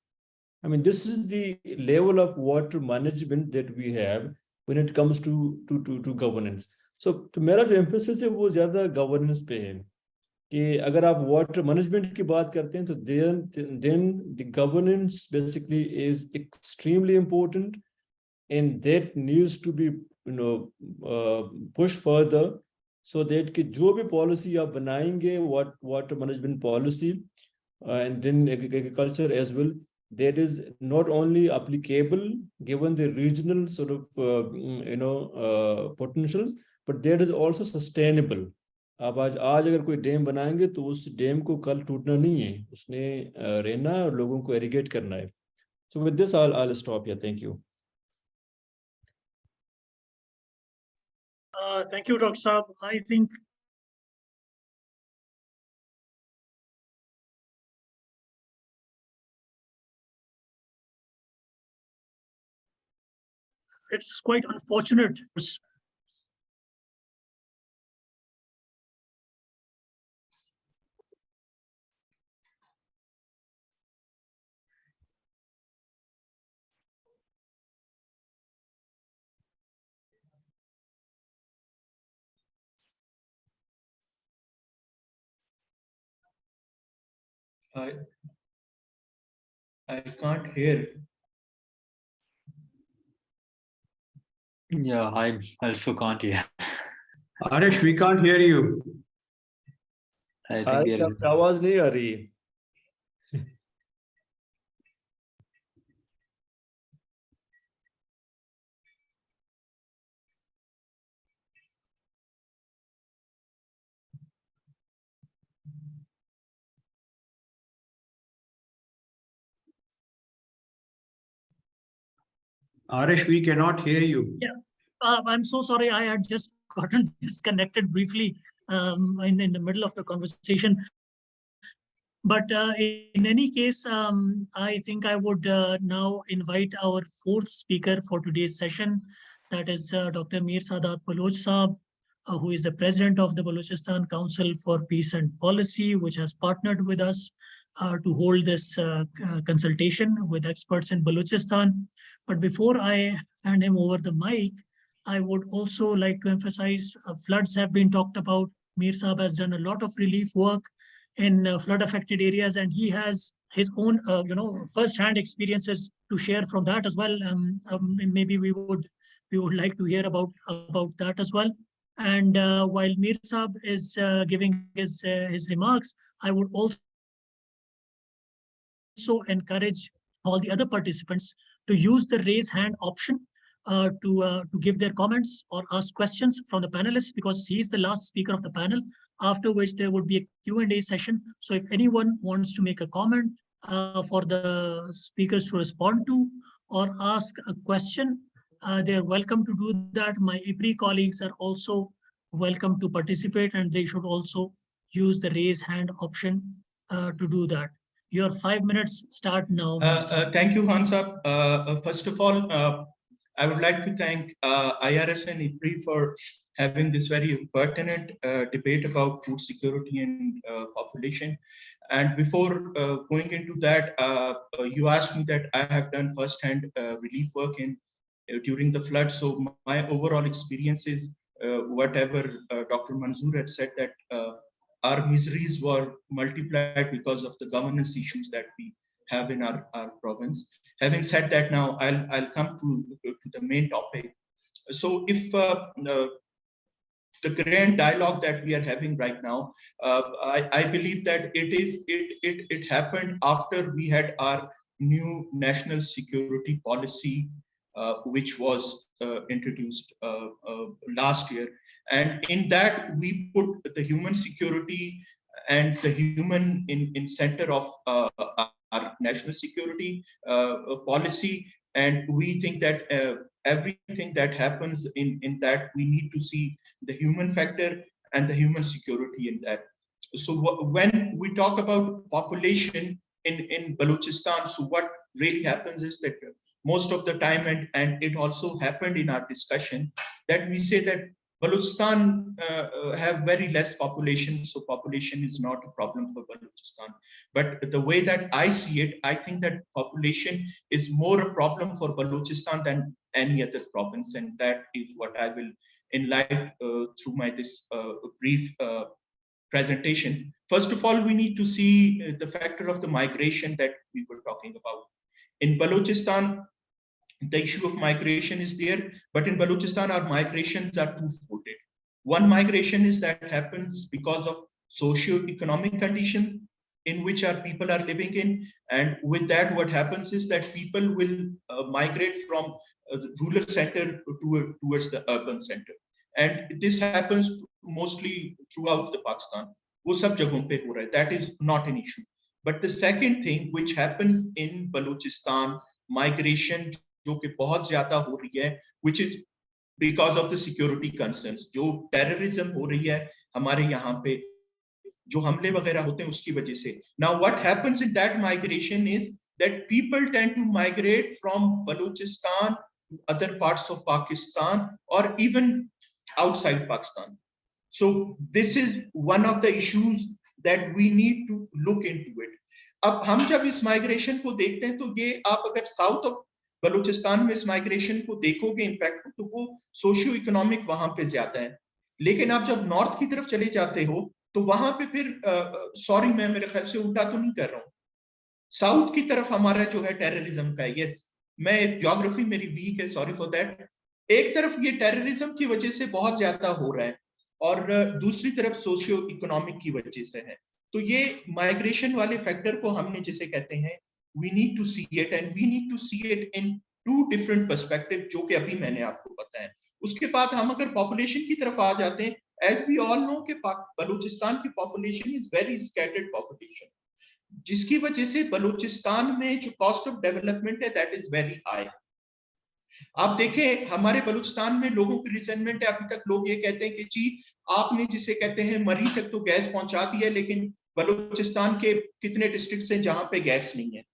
I mean, this is the level of water management that we have when it comes to governance. So तो मेरा जो emphasis है वो ज़्यादा governance पे है कि अगर आप water management की बात करते हैं तो then the governance basically is extremely important, and that needs to be pushed further, so that कि जो भी policy आप बनाएंगे water management policy and then agriculture as well, that is not only applicable given the regional sort of potentials, but that is also sustainable. अब आज अगर कोई dam बनाएंगे तो उस डैम को कल टूटना नहीं है, उसने रहना है और लोगों को इरिगेट करना है. So with this I'll stop here. Thank you. Thank you, Dr. Saab. I think it's quite unfortunate. I can't hear. Yeah, I also can't hear. Arish, we can't hear you. I think there is आवाज नहीं आ रही. Arish, we cannot hear you. Yeah, I'm so sorry. I had just gotten disconnected briefly in the middle of the conversation. But in any case, I think I would now invite our fourth speaker for today's session. That is Dr. Mir Sadaat Baloch Saab, who is the president of the Balochistan Council for Peace and Policy, which has partnered with us to hold this consultation with experts in Balochistan. But before I hand him over the mic, I would also like to emphasize floods have been talked about. Mir Saab has done a lot of relief work in flood affected areas, and he has his own first-hand experiences to share from that as well. Maybe we would like to hear about that as well. And while Mir Saab is giving his remarks, I would also encourage all the other participants to use the raise hand option to give their comments or ask questions from the panelists, because he is the last speaker of the panel, after which there would be a Q&A session. So if anyone wants to make a comment for the speakers to respond to or ask a question, they're welcome to do that. My IPRI colleagues are also welcome to participate, and they should also use the raise hand option to do that. Your 5 minutes start now. Thank you, Hansab. First of all, I would like to thank IRS and IPRI for having this very pertinent debate about food security and population. And before going into that, you asked me that I have done first-hand relief work during the flood. So my overall experience is whatever Dr. Manzoor had said, that our miseries were multiplied because of the governance issues that we have in our province. Having said that, now I'll come to the main topic. So if the grand dialogue that we are having right now, I believe that it happened after we had our new national security policy, which was introduced last year. And in that, we put the human security and the human in center of our national security policy. And we think that everything that happens in that, we need to see the human factor and the human security in that. So when we talk about population in Balochistan, so what really happens is that most of the time, and it also happened in our discussion, that we say that Balochistan have very less population, so population is not a problem for Balochistan. But the way that I see it, I think that population is more a problem for Balochistan than any other province, and that is what I will enlighten through my this brief presentation. First of all, we need to see the factor of the migration that we were talking about. In Balochistan, the issue of migration is there, but in Balochistan, our migrations are two-folded. One migration is that happens because of socio-economic condition in which our people are living in, and with that, what happens is that people will migrate from the rural center towards the urban center, and this happens mostly throughout the Pakistan. वो सब जगहों पे हो रहा है. That is not an issue. But the second thing which happens in Balochistan, migration जो कि बहुत ज्यादा हो रही है, which is because of the security concerns, जो terrorism हो रही है हमारे यहाँ पे, जो हमले वगैरह होते हैं उसकी वजह से. Now what happens in that migration is that people tend to migrate from Balochistan to other parts of Pakistan or even outside Pakistan. So this is one of the issues that we need to look into it. अब हम जब इस migration को देखते हैं, तो ये आप अगर साउथ ऑफ बलूचिस्तान में इस माइग्रेशन को देखोगे इम्पैक्ट, तो वो सोशियो इकोनॉमिक वहां पे ज्यादा है. लेकिन आप जब नॉर्थ की तरफ चले जाते हो, तो वहां पे फिर सॉरी मैं मेरे ख्याल से उल्टा तो नहीं कर रहा हूँ, साउथ की तरफ हमारा जो है टेररिज्म का है. यस, मैं ज्योग्राफी मेरी वीक है, सॉरी फॉर दैट. एक तरफ ये टेररिज्म की वजह से बहुत ज्यादा हो रहा है और दूसरी तरफ सोशियो इकोनॉमिक की वजह से है. तो ये माइग्रेशन वाले फैक्टर को हमने जिसे कहते हैं, we need to see it, and we need to see it in two different perspective, जो कि अभी मैंने आपको बताया. उसके बाद हम अगर पॉपुलेशन की तरफ आ जाते हैं, as we all know कि बलूचिस्तान की population is very scattered population, जिसकी वजह से बलूचिस्तान में जो कॉस्ट ऑफ डेवलपमेंट है that is very high. आप देखें हमारे बलूचिस्तान में लोगों की रिजेंटमेंट है. अभी तक लोग ये कहते हैं कि जी आपने जिसे कहते हैं मरी तक तो गैस पहुंचा दी है, लेकिन बलूचिस्तान के कितने डिस्ट्रिक्ट्स हैं जहां पे गैस नहीं है.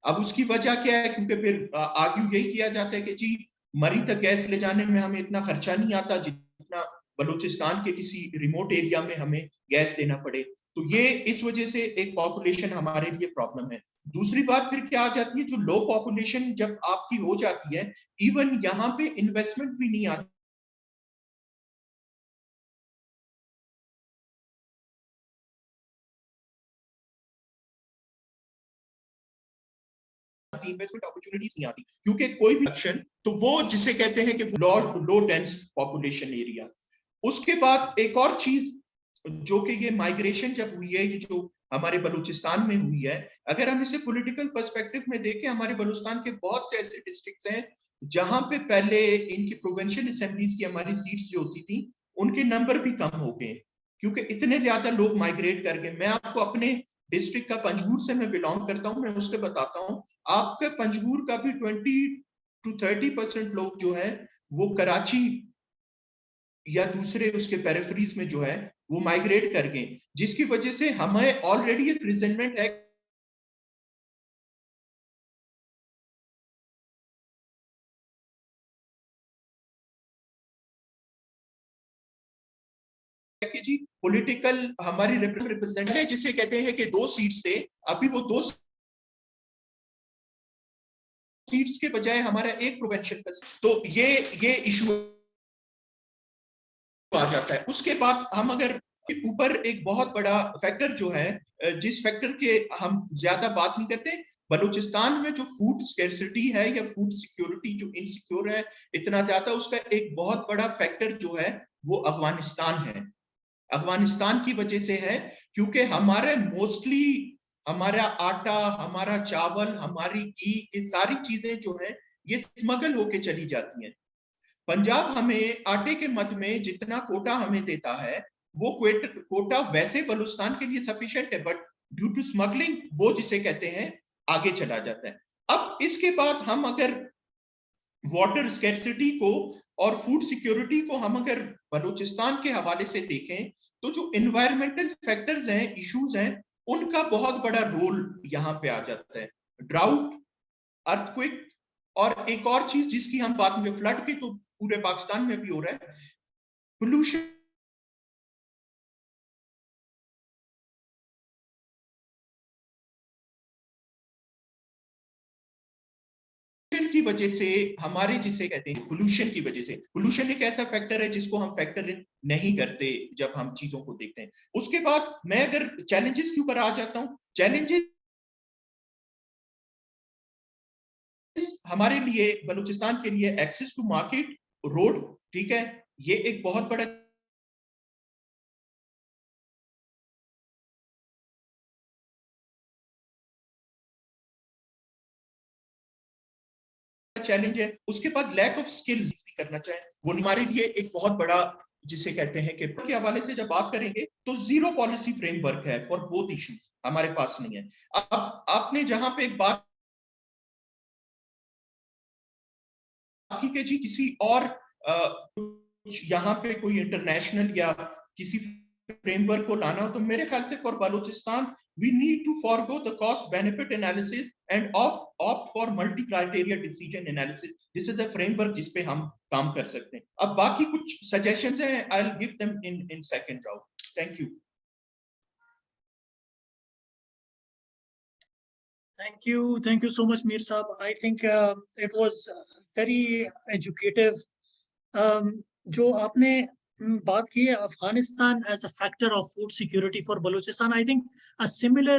अब उसकी वजह क्या है, क्योंकि फिर आर्ग्यू यही किया जाता है कि जी मरी तक गैस ले जाने में हमें इतना खर्चा नहीं आता जितना बलूचिस्तान के किसी रिमोट एरिया में हमें गैस देना पड़े. तो ये इस वजह से एक पॉपुलेशन हमारे लिए प्रॉब्लम है. दूसरी बात फिर क्या आ जाती है, जो लो पॉपुलेशन जब आपकी हो जाती है, इवन यहाँ पे इन्वेस्टमेंट भी नहीं आती. इन्वेस्टमेंट अपॉर्चुनिटीज नहीं आती, क्योंकि कोई भी एक्शन तो वो जिसे कहते हैं कि लो डेंस पॉपुलेशन एरिया. उसके बाद एक और चीज जो कि ये माइग्रेशन जब हुई है, ये जो हमारे बलूचिस्तान में हुई है, अगर हम इसे पॉलिटिकल पर्सपेक्टिव में देखें, हमारे बलूचिस्तान के बहुत से ऐसे डिस्ट्रिक्ट्स हैं जहां पे पहले इनकी प्रोविंशियल असेंबलीज की हमारी सीट्स जो होती थी उनके नंबर भी कम हो गए क्योंकि इतने ज्यादा लोग माइग्रेट कर गए। मैं आपको अपने डिस्ट्रिक्ट का, पंजगुर से मैं बिलोंग करता हूं, मैं उसके बताता हूं, आपके पंजगुर का भी 20 to 30% लोग जो है वो कराची या दूसरे उसके पेरिफेरीज में जो है वो माइग्रेट कर गए, जिसकी वजह से हमें ऑलरेडी एक रिजेंटमेंट है कि जी पॉलिटिकल हमारी रिप्रेजेंट है, जिसे कहते हैं कि 2 सीट्स थे, अभी वो 2 सीट्स के बजाय हमारा एक प्रोविंशियल का, तो ये इशू आ जाता है। उसके बाद हम अगर ऊपर एक बहुत बड़ा फैक्टर जो है, जिस फैक्टर के हम ज्यादा बात नहीं करते, बलूचिस्तान में जो फूड स्कैर्सिटी है या फूड सिक्योरिटी जो इनसिक्योर है इतना ज्यादा, उसका एक बहुत बड़ा फैक्टर जो है वो अफगानिस्तान है। अफगानिस्तान की वजह से है क्योंकि हमारे मोस्टली हमारा आटा, हमारा चावल, हमारी घी, ये सारी चीजें जो है ये स्मगल होके चली जाती हैं। पंजाब हमें आटे के मद में जितना कोटा हमें देता है वो कोटा वैसे बलूचिस्तान के लिए सफिशिएंट है, बट ड्यू टू स्मगलिंग वो जिसे कहते हैं आगे चला जाता है। अब इसके बाद हम अगर वाटर स्कैर्सिटी को और फूड सिक्योरिटी को हम अगर बलूचिस्तान के हवाले से देखें तो जो एनवायरमेंटल फैक्टर्स हैं, इश्यूज हैं, उनका बहुत बड़ा रोल यहाँ पे आ जाता है। ड्राउट, अर्थक्वेक, और एक और चीज जिसकी हम बात में, फ्लड की तो पूरे पाकिस्तान में भी हो रहा है, पोल्यूशन की वजह से, हमारे जिसे कहते हैं पोल्यूशन की वजह से, पोल्यूशन एक ऐसा फैक्टर है जिसको हम फैक्टर इन नहीं करते जब हम चीजों को देखते हैं। उसके बाद मैं अगर चैलेंजेस के ऊपर आ जाता हूं, चैलेंजेस हमारे लिए, बलूचिस्तान के लिए, एक्सेस टू मार्केट, रोड, ठीक है, ये एक बहुत बड़ा चैलेंज है। उसके बाद लैक ऑफ स्किल्स करना चाहे वो हमारे लिए एक बहुत बड़ा, जिसे कहते हैं कि के हवाले से जब बात करेंगे तो जीरो पॉलिसी फ्रेमवर्क है फॉर बोथ इश्यूज, हमारे पास नहीं है। अब आपने जहां पे एक बात की कि जी किसी और यहाँ पे कोई इंटरनेशनल या किसी फ्रेमवर्क को लाना हो, तो मेरे ख्याल से for Balochistan we need to forego the cost benefit analysis and opt for multi criteria decision analysis. This is a framework जिस पे हम काम कर सकते हैं। अब बाकी कुछ suggestions हैं, I'll give them in second round. Thank you. Thank you so much, Mir Saab. I think it was very educative. जो आपने बात की है Afghanistan as a factor of food security for Balochistan, I think a similar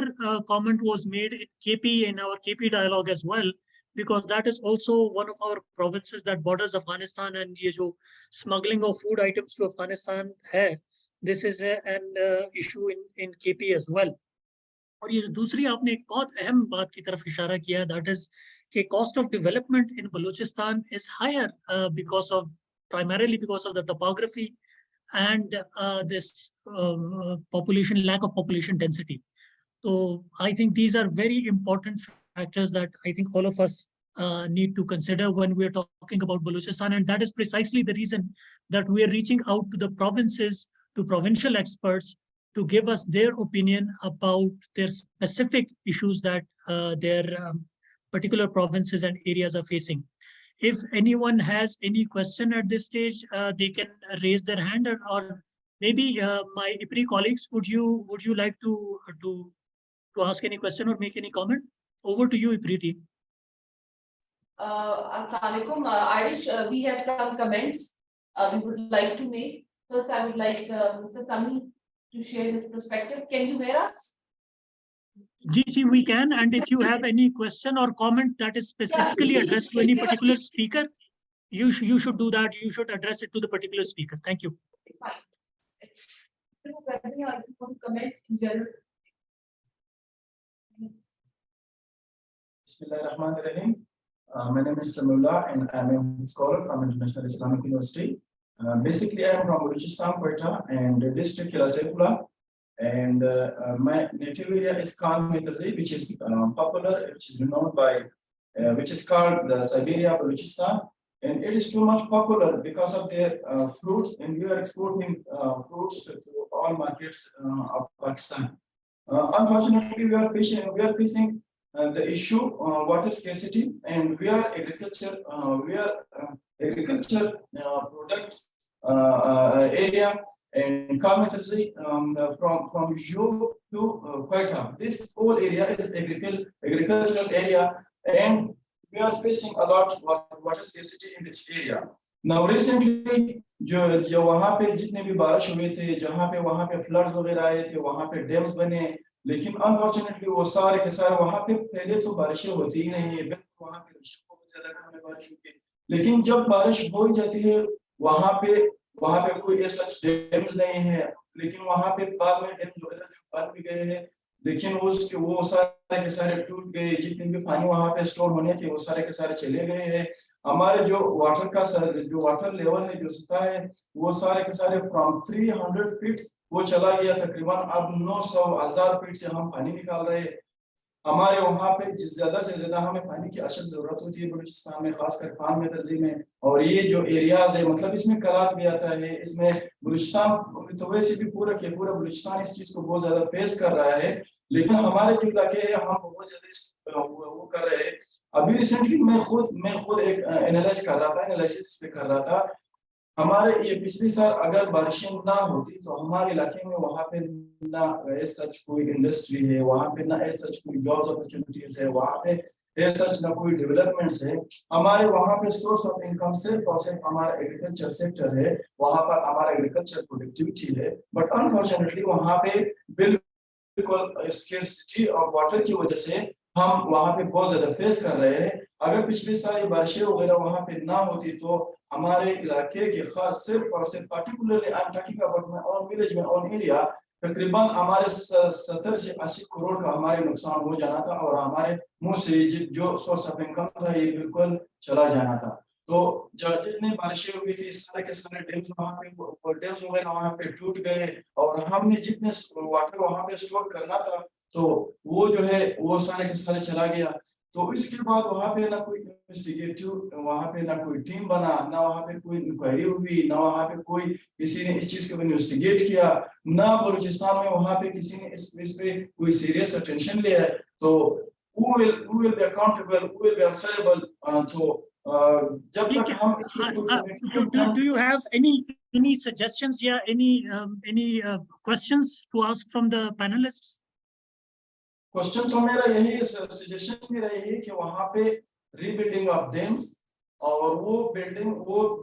comment was made in KP, in our KP dialogue as well, because that is also one of our provinces that borders Afghanistan, and ये जो smuggling of food items to Afghanistan है, this is an issue in KP as well. और ये दूसरी आपने एक बहुत अहम बात की तरफ इशारा किया, that is कि cost of development in Balochistan is higher primarily because of the topography and this population, lack of population density. So I think these are very important factors that I think all of us need to consider when we are talking about Balochistan, and that is precisely the reason that we are reaching out to the provinces, to provincial experts, to give us their opinion about their specific issues that their particular provinces and areas are facing. If anyone has any question at this stage, they can raise their hand, or maybe my IPRI colleagues, would you like to ask any question or make any comment? Over to you, IPRI team. Assalamualaikum. Irish, we have some comments we would like to make. First, I would like Mr. Sami to share his perspective. Can you hear us? Ji, we can. And if you have any question or comment that is specifically addressed to any particular speaker, you should do that. You should address it to the particular speaker. Thank you. Fine. Comments in general. Bismillahirrahmanirrahim. My name is Samullah and I'm a scholar from International Islamic University. Basically, I am from Balochistan, Quetta, and district Kila. And my native area is Khan-Mitazi, which is popular, which is renowned by, which is called the Siberia Balochistan. And it is too much popular because of their fruits, and we are exporting fruits to all markets of Pakistan. Unfortunately, we are facing the issue water scarcity, and we are agriculture products area, and Kalmatasi from Ju to Quetta. This whole area is agricultural area, and we are facing a lot of water scarcity in this area. Now recently जो वहाँ पे जितने भी बारिश हुए थे, जहाँ पे वहाँ पे फ्लड्स वगैरह आए थे, वहाँ पे डैम्स बने, लेकिन अनफॉर्चुनेटली वो सारे के सारे वहाँ पे पहले तो बारिशें होती ही नहीं है, वहाँ पे बहुत ज्यादा हमें बारिश होती है, लेकिन जब बारिश हो जाती है वहाँ पे कोई ऐसा डैम्स नहीं है, लेकिन वहाँ पे बाद में डैम्स वगैरह जो बन भी गए हैं, लेकिन वो सारे के सारे टूट गए, जितने भी पानी वहाँ पे स्टोर होने थे वो सारे के सारे चले गए हैं. हमारे जो वाटर लेवल है, जो सतह है, वो सारे के सारे फ्रॉम 300 फीट वो चला गया तकरीबन अब 900,000 फीट से हम पानी निकाल रहे हैं. हमारे वहाँ पे ज्यादा से ज्यादा हमें पानी की अशद जरूरत होती है बलूचिस्तान में, खासकर खान में तर्जी में, और ये जो एरियाज है, मतलब इसमें कलात भी आता है, इसमें बलूचिस्तान तो वैसे भी पूरा बलूचिस्तान इस चीज को बहुत ज्यादा फेस कर रहा है, लेकिन हमारे जो इलाके है हम बहुत ज्यादा वो कर रहे हैं. अभी रिसेंटली मैं खुद एक एनालिसिस पे कर रहा था. हमारे ये पिछले साल अगर बारिशें ना होती तो हमारे इलाके में वहाँ पे ना सच कोई इंडस्ट्री है, वहाँ पे ना सच कोई जॉब अपॉर्चुनिटीज है, वहाँ पे सच ना कोई डेवलपमेंट्स है. हमारे वहाँ पे सोर्स ऑफ इनकम सिर्फ और सिर्फ हमारा एग्रीकल्चर सेक्टर है, वहाँ पर हमारा एग्रीकल्चर प्रोडक्टिविटी है, बट अनफॉर्चुनेटली वहाँ पे बिल्कुल स्केर्सिटी ऑफ वाटर की वजह से हम वहाँ पे बहुत ज्यादा फेस कर रहे हैं. अगर पिछले साल बारिशें वगैरह वहाँ पे ना होती तो हमारे इलाके के खास सिर्फ और सिर्फ particularly I am talking about my own village, my own area, तकरीबन हमारे 70 से 80 करोड़ का हमारे नुकसान हो जाना था, और हमारे मुंह से जो सोर्स ऑफ इनकम था ये बिल्कुल चला जाना था. तो जितनी बारिशें हुई थी सारे के सारे डैम्स वगैरह वहाँ पे टूट गए, और हमने जितने वाटर वहाँ पे स्टोर करना था तो वो जो है वो सारे के सारे चला गया. तो इसके बाद वहाँ पे ना कोई इन्वेस्टिगेटिव, वहाँ पे ना कोई टीम बना, ना वहाँ पे कोई इंक्वायरी हुई, ना वहाँ पे कोई किसी ने इस चीज को इन्वेस्टिगेट किया, ना बलूचिस्तान में वहाँ पे किसी ने इस पे कोई सीरियस अटेंशन लिया. तो who will be accountable, who will be answerable? तो जब तक हम do you have any suggestions या any questions to ask from the panelists? Question तो मेरा यही सजेशन मेरा यही कि वहाँ पे रीबिल्डिंग ऑफ डैम्स, और वो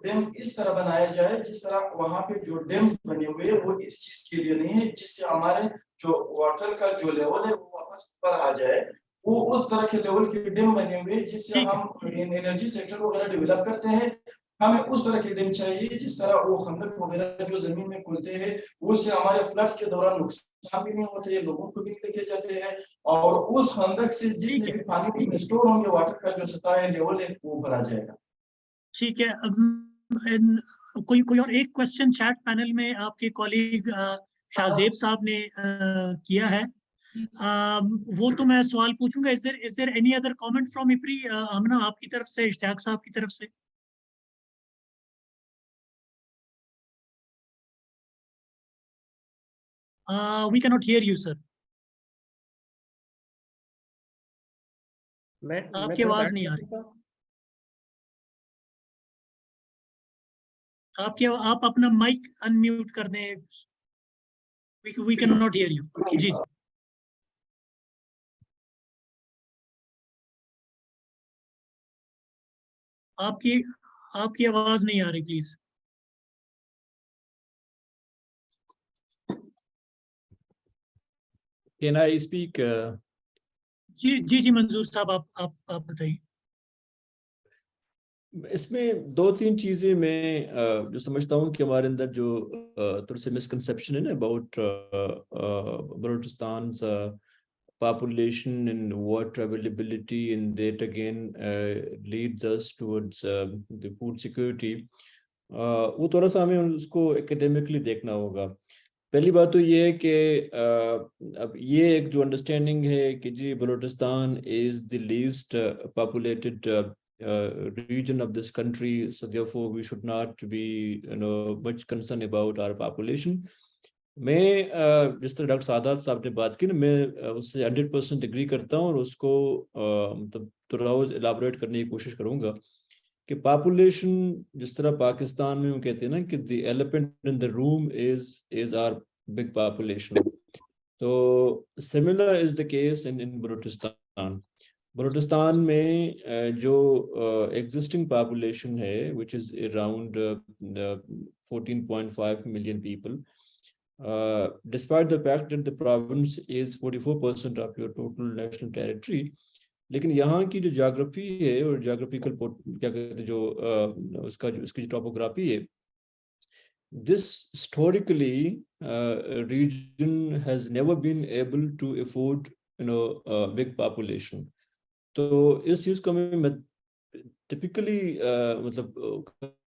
डैम्स इस तरह बनाया जाए जिस तरह वहाँ पे जो डैम्स बने हुए हैं वो इस चीज के लिए नहीं है जिससे हमारे जो वाटर का जो लेवल है वो वापस ऊपर आ जाए. वो उस तरह के लेवल के डैम बने हुए जिससे हम एनर्जी सेक्टर वगैरह डेवलप करते हैं, हमें उस तरह के डैम चाहिए जिस तरह वो खंदक वगैरह जो जमीन में खुलते हैं उससे हमारे फ्लड्स के दौरान नुकसान भी नहीं होते, लोगों को भी लेके जाते हैं, और उस खंदक से जितने भी पानी में स्टोर होंगे वाटर का जो सतह है लेवल है वो ऊपर आ जाएगा. ठीक है. कोई और एक क्वेश्चन चैट पैनल में आपके कॉलीग शाहजेब साहब ने किया है, वो तो मैं सवाल पूछूंगा. Is there any other comment from IPRI? Amna आपकी तरफ से, इश्तियाक साहब की तरफ से? We cannot hear you, sir. आपकी आवाज नहीं आ रही. आप अपना माइक अनम्यूट कर दें. We cannot hear you. जी. आपकी आवाज नहीं आ रही, प्लीज. Can I speak? जी मंजूर साहब, आप बताइए. اس میں دو تین چیزیں میں جو سمجھتا ہوں کہ ہمارے اندر جو تھوڑی سی مسکنسیپشن ہے نا about Balochistan population and water availability, and that again leads us towards the food security. وہ تھوڑا سا ہمیں اس کو اکیڈیمکلی دیکھنا ہوگا. پہلی بات تو یہ ہے کہ اب یہ ایک جو انڈرسٹینڈنگ ہے کہ جی Balochistan is the least populated region of this country, so therefore we should not be much concerned about our population. میں جس طرح ڈاکٹر سادات صاحب نے بات کی نا، میں اس سے 100% اگری کرتا ہوں اور اس کو مطلب تھوڑا الیبوریٹ کرنے کی کوشش کروں گا کہ پاپولیشن جس طرح پاکستان میں ہم کہتے ہیں نا کہ the elephant in the room is our big population, تو similar is the case in Balochistan. Balochistan میں جو ایگزسٹنگ پاپولیشن ہے which is around 14.5 million people. Despite the fact that the province is 44% of your total national territory, لیکن یہاں کی جو geography ہے اور جاگرفیکل کیا کہتے ہیں جو اس کی جو ٹاپوگرافی ہے، this historically region has never been able to afford big population. تو اس چیز کو ہمیں ٹپکلی مطلب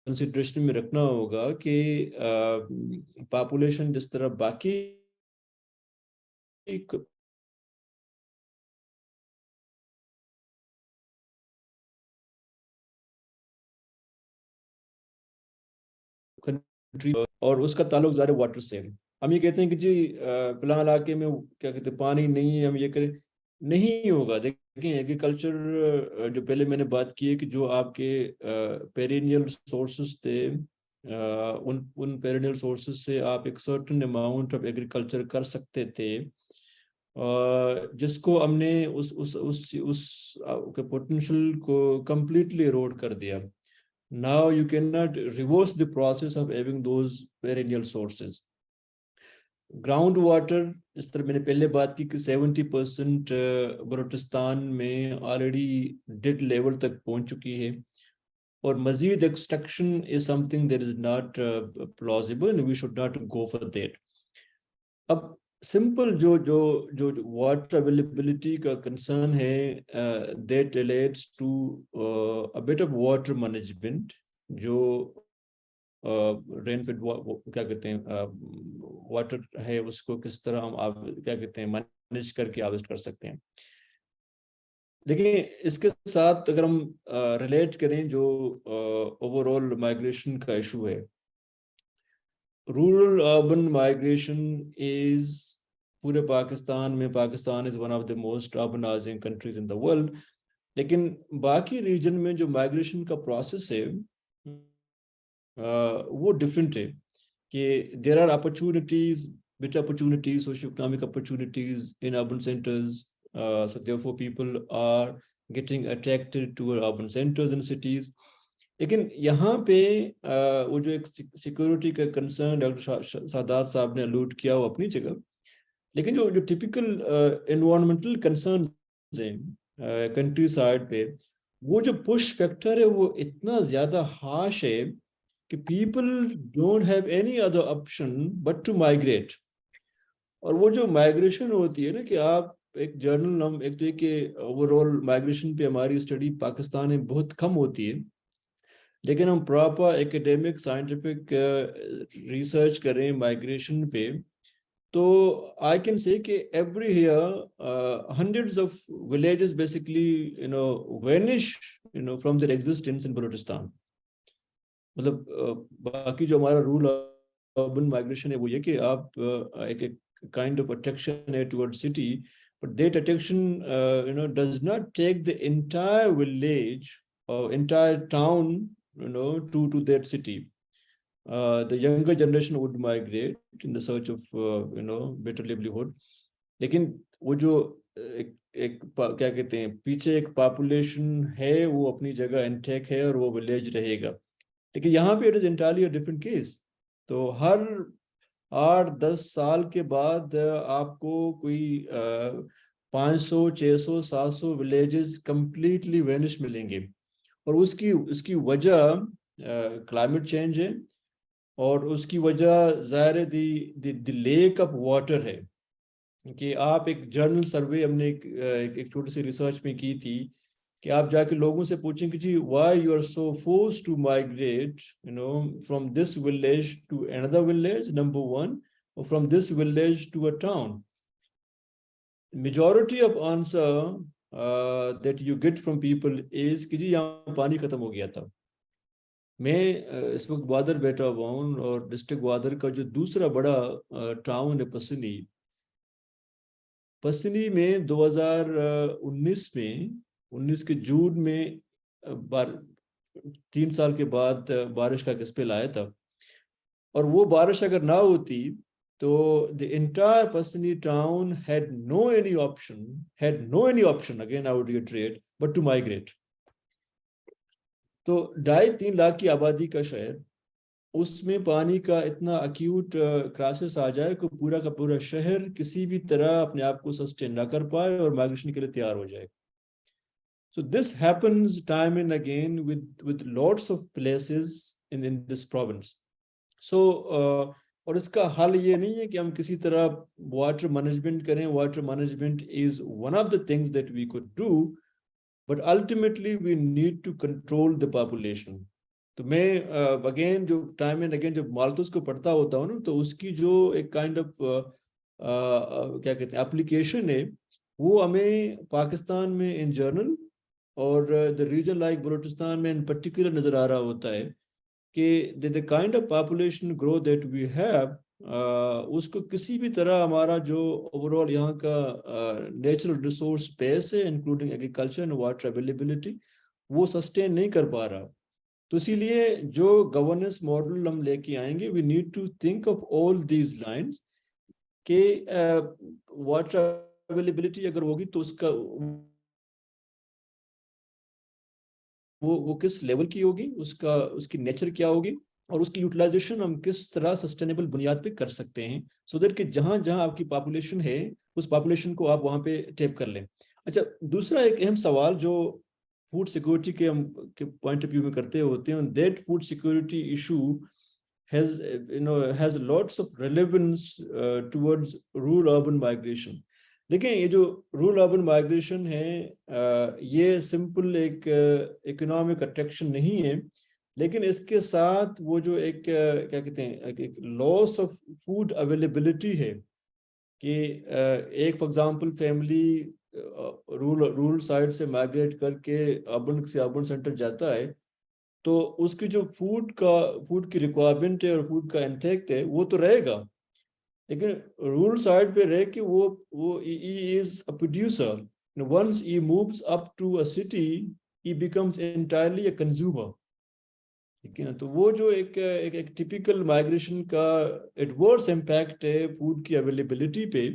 کنسیڈریشن میں رکھنا ہوگا کہ پاپولیشن جس طرح باقی اور اس کا تعلق ظاہر واٹر سے. ہم یہ کہتے ہیں کہ جی فلاں علاقے میں کیا کہتے ہیں پانی نہیں ہے، ہم یہ کریں، نہیں ہوگا. دیکھیں ایگریکلچر جو پہلے میں نے بات کی ہے کہ جو آپ کے پیرینیل سورسز تھے، ان پیرینیل سورسز سے آپ ایک سرٹن اماؤنٹ آف ایگریکلچر کر سکتے تھے، جس کو ہم نے اس پوٹینشیل کو کمپلیٹلی ایروڈ کر دیا. Now you cannot reverse the process of having those perennial sources. Ground water جس طرح میں نے پہلے بات کی کہ 70% بلوچستان میں آلریڈی ڈیڈ لیول تک پہنچ چکی ہے، اور مزید extraction is something that is not plausible and we should not go for that. اب سمپل جو واٹر اویلیبلٹی کا کنسرن ہے that relates to a bit of water management, جو رین فیڈ کیا کہتے ہیں واٹر ہے اس کو کس طرح ہم کیا کہتے ہیں مینیج کر کے ہارویسٹ کر سکتے ہیں. لیکن اس کے ساتھ اگر ہم ریلیٹ کریں جو اوور آل مائگریشن کا ایشو ہے، رورل اربن مائگریشن از پورے پاکستان میں، Pakistan is one of the most urbanizing countries in the world, لیکن باقی ریجن میں جو مائگریشن کا پروسیس ہے وہ ڈفرینٹ ہے کہ there are opportunities, better opportunities, socio-economic opportunities in urban centers, so therefore people are getting attracted to urban centers and cities. لیکن یہاں پہ وہ جو ایک سیکورٹی کا کنسرن ڈاکٹر سادات صاحب نے الوڈ کیا وہ اپنی جگہ، لیکن جو ٹپیکل انوائرمنٹل کنسرنز ہیں کنٹری سائڈ پہ، وہ جو پش فیکٹر ہے وہ اتنا زیادہ ہارش ہے کہ people don't have any other option but to migrate. اور وہ جو مائگریشن ہوتی ہے نا کہ آپ ایک جرنل، ہم ایک تو یہ کہ اوور آل مائگریشن پہ ہماری اسٹڈی پاکستان میں بہت کم ہوتی ہے، لیکن ہم پراپر ایکیڈیمک سائنٹیفک ریسرچ کریں مائگریشن پہ تو آئی کین سے کہ every year hundreds of villages basically vanish from their existence in Balochistan. مطلب باقی جو ہمارا رول اربن مائگریشن ہے وہ یہ کہ آپ ایک kind of attraction towards city, but that attraction does not take the entire village or entire town to that city. The younger generation would migrate in the search of better livelihood, لیکن وہ جو ایک کیا کہتے ہیں پیچھے ایک population ہے وہ اپنی جگہ انٹیک ہے اور وہ ولیج رہے گا. لیکن یہاں پہ it is entirely a different case. تو ہر 8-10 سال کے بعد آپ کو کوئی 500 600 700 ولیجز کمپلیٹلی وینش ملیں گے. اور اس کی وجہ کلائمیٹ چینج ہے, اور اس کی وجہ ظاہر دی لیک آف واٹر ہے. کہ آپ ایک جرنل سروے ہم نے ایک چھوٹی سی ریسرچ میں کی تھی کہ آپ جا کے لوگوں سے پوچھیں کہ جی why you are so force to migrate from this village to another village, number 1, اور from this village to a town. Majority of answer that you get from people is کہ جی یہاں پانی ختم ہو گیا تھا. میں اس وقت گوادر بیٹھا ہوا ہوں, اور ڈسٹرکٹ گوادر کا جو دوسرا بڑا ٹاؤن ہے پسنی میں 2019 کے جون میں 3 سال کے بعد بارش کا اسپیل آیا تھا, اور وہ بارش اگر نہ ہوتی تو the entire Pasini town had no any option again I would reiterate but to migrate. تو 2.5-3 لاکھ کی آبادی کا شہر, اس میں پانی کا اتنا ایکیوٹ کرائسس آ جائے کہ پورا کا پورا شہر کسی بھی طرح اپنے آپ کو سسٹین نہ کر پائے اور مائگریشن کے لیے تیار ہو جائے. So this happens time and again with lots of places in this province. So اور اس کا حل یہ نہیں ہے کہ ہم کسی طرح واٹر مینجمنٹ کریں. Water management is one of the things that we could do, but ultimately we need to control the population. تو میں اگین جو ٹائم اینڈ اگین جب مالتوس کو پڑھتا ہوتا ہوں نا, تو اس کی جو ایک کائنڈ آف کیا کہتے ہیں اپلیکیشن ہے, وہ ہمیں پاکستان میں ان جرنل اور دا ریجن لائک بلوچستان میں ان پرٹیکولر نظر آ رہا ہوتا ہے کہ the kind of population grow that we have, اس کو کسی بھی طرح ہمارا جو اوور آل یہاں کا نیچرل ریسورس بیس ہے including agriculture and water availability, وہ سسٹین نہیں کر پا رہا. تو اسی لیے جو گورننس ماڈل ہم لے کے آئیں گے, we need to think of all these lines کہ واٹر اویلیبلٹی اگر ہوگی تو اس کا وہ کس لیول کی ہوگی, اس کی نیچر کیا ہوگی, اور اس کی یوٹیلائزیشن ہم کس طرح سسٹینیبل بنیاد پہ کر سکتے ہیں, سو دیٹ کہ جہاں جہاں آپ کی پاپولیشن ہے اس پاپولیشن کو آپ وہاں پہ ٹیپ کر لیں. اچھا, دوسرا ایک اہم سوال جو فوڈ سیکورٹی کے پوائنٹ آف ویو میں کرتے ہوتے ہیں, that food security issue has lots of relevance towards rural urban migration. دیکھیں یہ جو رورل اربن مائگریشن ہے یہ سمپل ایک اکنامک اٹریکشن نہیں ہے, لیکن اس کے ساتھ وہ جو ایک کیا کہتے ہیں ایک لاس آف فوڈ اویلیبلٹی ہے کہ ایک for example family rural side سے مائگریٹ کر کے اربن سے اربن سینٹر جاتا ہے تو اس کی جو فوڈ کی ریکوائرمنٹ ہے اور فوڈ کا انٹیک ہے وہ تو رہے گا, لیکن رورل سائڈ پہ رہ کے وہ he is a producer. Once he moves up to a city he becomes entirely a consumer. ٹھیک ہے نا, تو وہ جو ایک ٹپیکل مائگریشن کا ایڈورس امپیکٹ ہے فوڈ کی اویلیبلٹی پہ,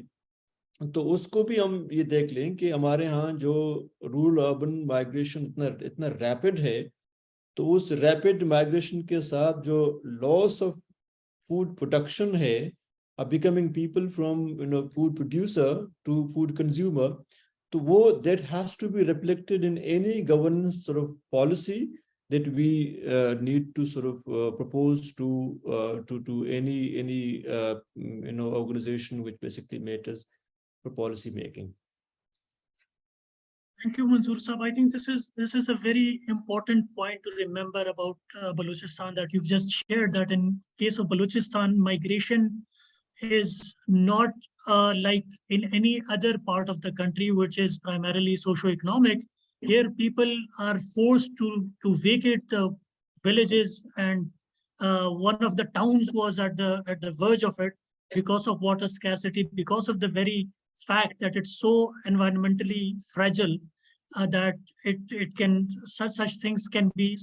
تو اس کو بھی ہم یہ دیکھ لیں کہ ہمارے ہاں جو رورل اربن مائگریشن اتنا ریپڈ ہے, تو اس ریپڈ مائگریشن کے ساتھ جو لاس آف فوڈ پروڈکشن ہے, becoming people from food producer to food consumer, تو وہ that has to be reflected in any governance sort of policy that we need to sort of propose to any organization which basically matters for policy making. Thank you, Manzoor Sahab. I think this is a very important point to remember about Balochistan that you've just shared, that in case of Balochistan, migration is not like in any other part of the country, which is primarily socio-economic. Here people are forced to vacate the villages, and one of the towns was at the verge of it because of water scarcity, because of the very fact that it's so environmentally fragile that it can such things can be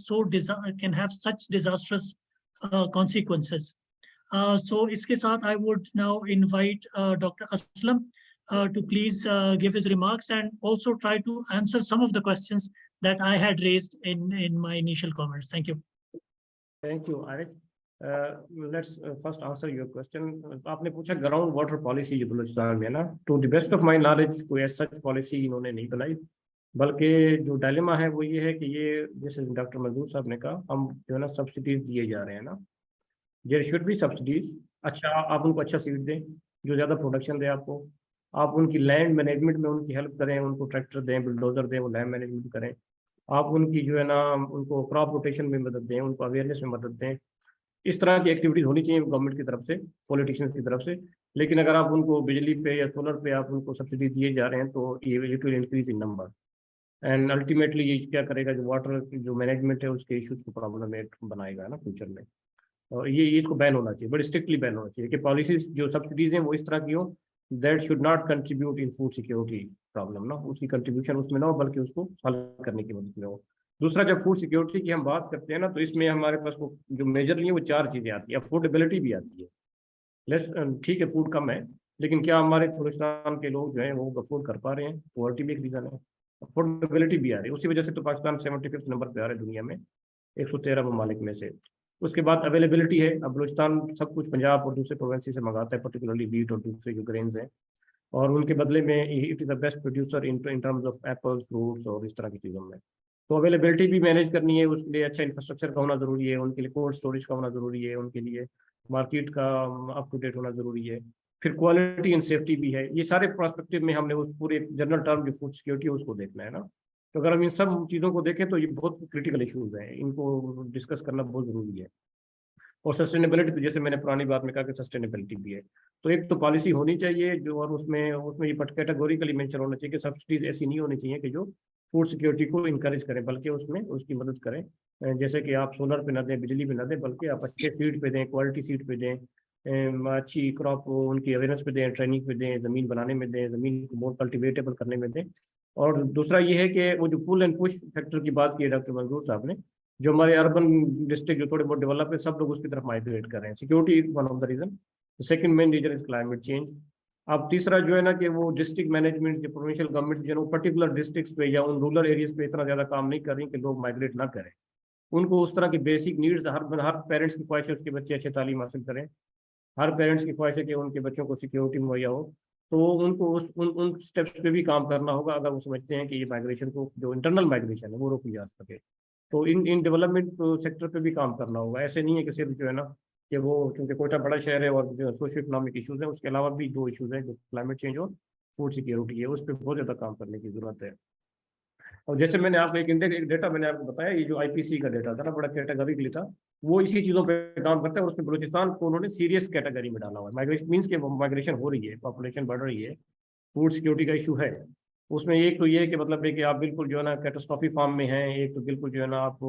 can have such disastrous consequences. So iske saath I would now invite Dr. Aslam to please give his remarks and also try to answer some of the questions that I had raised in my initial comments. Thank you. Thank you, Arif. Let's first answer your question. आपने पूछा ground water policy जो बलूचिस्तान में ना, to the best of my knowledge कोई such policy इन्होंने नहीं बनाई. बल्कि जो डायलेमा है वो ये है कि ये जैसे डॉक्टर मंजूर साहब ने कहा, हम जो है ना सब्सिडीज दिए जा रहे हैं ना, देयर शुड बी सब्सिडीज। अच्छा, आप उनको अच्छा सीड दें जो ज़्यादा प्रोडक्शन दे आपको, आप उनकी लैंड मैनेजमेंट में उनकी हेल्प करें, उनको ट्रैक्टर दें, बुलडोजर दें, वो लैंड मैनेजमेंट करें, आप उनकी जो है ना उनको क्रॉप रोटेशन में मदद दें, उनको अवेयरनेस में मदद दें। इस तरह की एक्टिविटीज होनी चाहिए गवर्नमेंट की तरफ से, पॉलिटिशियंस की तरफ से। लेकिन अगर आप उनको बिजली पे या सोलर पे आप उनको सब्सिडी दिए जा रहे हैं तो ये it will increase in number, and ultimately ये क्या करेगा, जो वाटर जो मैनेजमेंट है उसके इश्यूज को प्रॉब्लम बनाएगा ना फ्यूचर में। और ये इसको बैन होना चाहिए, बड़ी स्ट्रिक्टली बैन होना चाहिए कि पॉलिसीज जो सब्सिडीज हैं वो इस तरह की हो that should not contribute in food security problem ना, उसकी कंट्रीब्यूशन उसमें ना हो बल्कि उसको सॉल्व करने की मदद में हो। दूसरा, जब फूड सिक्योरिटी की हम बात करते हैं ना तो इसमें हमारे पास वो जो मेजरली है वो 4 चीज़ें आती है। अफोर्डेबिलिटी भी आती है, लेस ठीक है फूड कम है, लेकिन क्या हमारे बलूचिस्तान के लोग जो हैं वो अफोर्ड कर पा रहे हैं? पॉवर्टी भी एक रीज़न है, अफोर्डेबिलिटी भी आ रही है। उसी वजह से तो पाकिस्तान 75 नंबर पे आ रहा है दुनिया में 113 ममालिक में से। उसके बाद अवेलेबिलिटी है, अब बलूचिस्तान सब कुछ पंजाब और दूसरे प्रोवेंसी से मंगाता है, पर्टिकुलरली वीट और दूसरे जो ग्रेन्स हैं, और उनके बदले में it is the best producer in terms of apples, fruits और इस तरह की चीज़ों में। तो अवेलेबिलिटी भी मैनेज करनी है, उसके लिए अच्छा इंफ्रास्ट्रक्चर का होना ज़रूरी है, उनके लिए कोल्ड स्टोरेज का होना ज़रूरी है, उनके लिए मार्केट का अप टू डेट होना ज़रूरी है, फिर क्वालिटी एंड सेफ्टी भी है। ये सारे पर्सपेक्टिव में हमने उस पूरे जनरल टर्म जो फूड सिक्योरिटी है उसको देखना है ना। तो अगर हम इन सब चीज़ों को देखें तो ये बहुत क्रिटिकल इशूज़ हैं, इनको डिस्कस करना बहुत ज़रूरी है। और सस्टेनेबिलिटी तो जैसे मैंने पुरानी बात में कहा कि सस्टेनेबिलिटी भी है, तो एक तो पॉलिसी होनी चाहिए जो, और उसमें उसमें ये कैटेगोरिकली मेंशन होना चाहिए कि सब्सिडीज ऐसी नहीं होनी चाहिए कि जो फूड सिक्योरिटी को इनकरेज करें, बल्कि उसमें उसकी मदद करें। जैसे कि आप सोलर पे ना दें, बिजली पे ना दें, बल्कि आप अच्छे सीड पे दें, क्वालिटी सीड पे दें, अच्छी क्रॉप उनकी अवेयरनेस पे दें, ट्रेनिंग पे दें, ज़मीन बनाने में दें, ज़मीन को मोर कल्टिवेटेबल करने में दें। और दूसरा ये है कि वो जो पुल एंड पुश फैक्टर की बात की है डॉक्टर मंजूर साहब ने, जो हमारे अर्बन डिस्ट्रिक्ट जो थोड़े बहुत डेवलप है सब लोग उसकी तरफ माइग्रेट कर रहे हैं। Security is one of the reason, second main reason is climate change. अब तीसरा जो है ना कि वो डिस्ट्रिक्ट मैनेजमेंट जो प्रोविंशियल गवर्नमेंट जो है वो पर्टिकुलर डिस्ट्रिक्ट्स पे या उन रूरल एरियाज पे इतना ज़्यादा काम नहीं कर रही कि लोग माइग्रेट ना करें। उनको उस तरह की बेसिक नीड्स, हर पेरेंट्स की ख्वाहिश है उसके बच्चे अच्छे तालीम हासिल करें, हर पेरेंट्स की ख्वाहिश है कि उनके बच्चों को सिक्योरिटी मुहैया हो, तो उनको उन स्टेप्स पे भी काम करना होगा अगर वो समझते हैं कि ये माइग्रेशन को, जो इंटरनल माइग्रेशन है वो रोकी जा सके। तो इन डेवलपमेंट सेक्टर पे भी काम करना होगा। ऐसे नहीं है कि सिर्फ जो है ना कि वो, चूंकि कोयटा बड़ा शहर है और जो सोशो इकोनॉमिक इशूज़ हैं उसके अलावा भी 2 इशूज़ हैं जो क्लाइमेट चेंज और फूड सिक्योरिटी है, उस पर बहुत ज़्यादा काम करने की ज़रूरत है। और जैसे मैंने आपको एक डेटा मैंने आपको बताया, ये जो आईपीसी का डेटा था ना, बड़ा कैटेगरिकली था, वो इसी चीज़ों पे काम करता है, और उसमें बलूचिस्तान को उन्होंने सीरियस कैटेगरी में डाला हुआ है। माइग्रेशन मीन्स के माइग्रेशन हो रही है, पॉपुलेशन बढ़ रही है, फूड सिक्योरिटी का इशू है उसमें। एक तो ये है कि मतलब है कि आप बिल्कुल जो है ना कैटास्ट्रॉफी फॉर्म में हैं, एक तो बिल्कुल जो है ना आप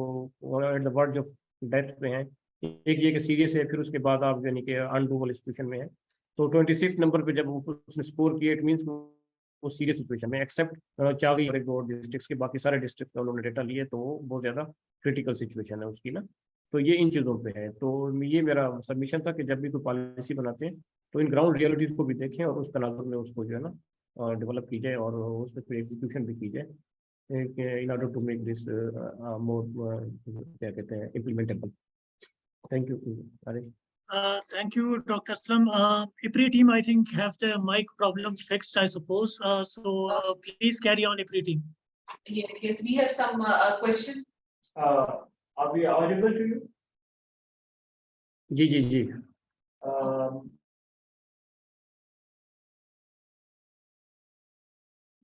at the verge of death पे हैं, एक ये कि सीरियस है, फिर उसके बाद आप यानी कि अनडूएबल सिचुएशन में है। तो 26 नंबर पे जब उसने स्कोर किया, इट मीन्स वो सीरियस सिचुएशन में, एक्सेप्ट चावी और एक दो डिस्ट्रिक्ट्स के, बाकी सारे डिस्ट्रिक्ट का उन्होंने डेटा लिए, तो बहुत ज़्यादा क्रिटिकल सिचुएशन है उसकी ना। तो ये इन चीज़ों पे है। तो ये मेरा सबमिशन था कि जब भी कोई पॉलिसी बनाते हैं तो इन ग्राउंड रियलिटीज़ को भी देखें और उस तनाजुर में उसको जो है ना डेवलप की जाए और उस पर एग्जीक्यूशन भी की जाए in order to make this more क्या कहते हैं implementable. Thank you Harish. Thank you, Dr. Aslam. IPRI team, I think, have the mic problem fixed, I suppose. So please carry on, IPRI team. Yes, we have some question. Are we audible to you? जी जी जी।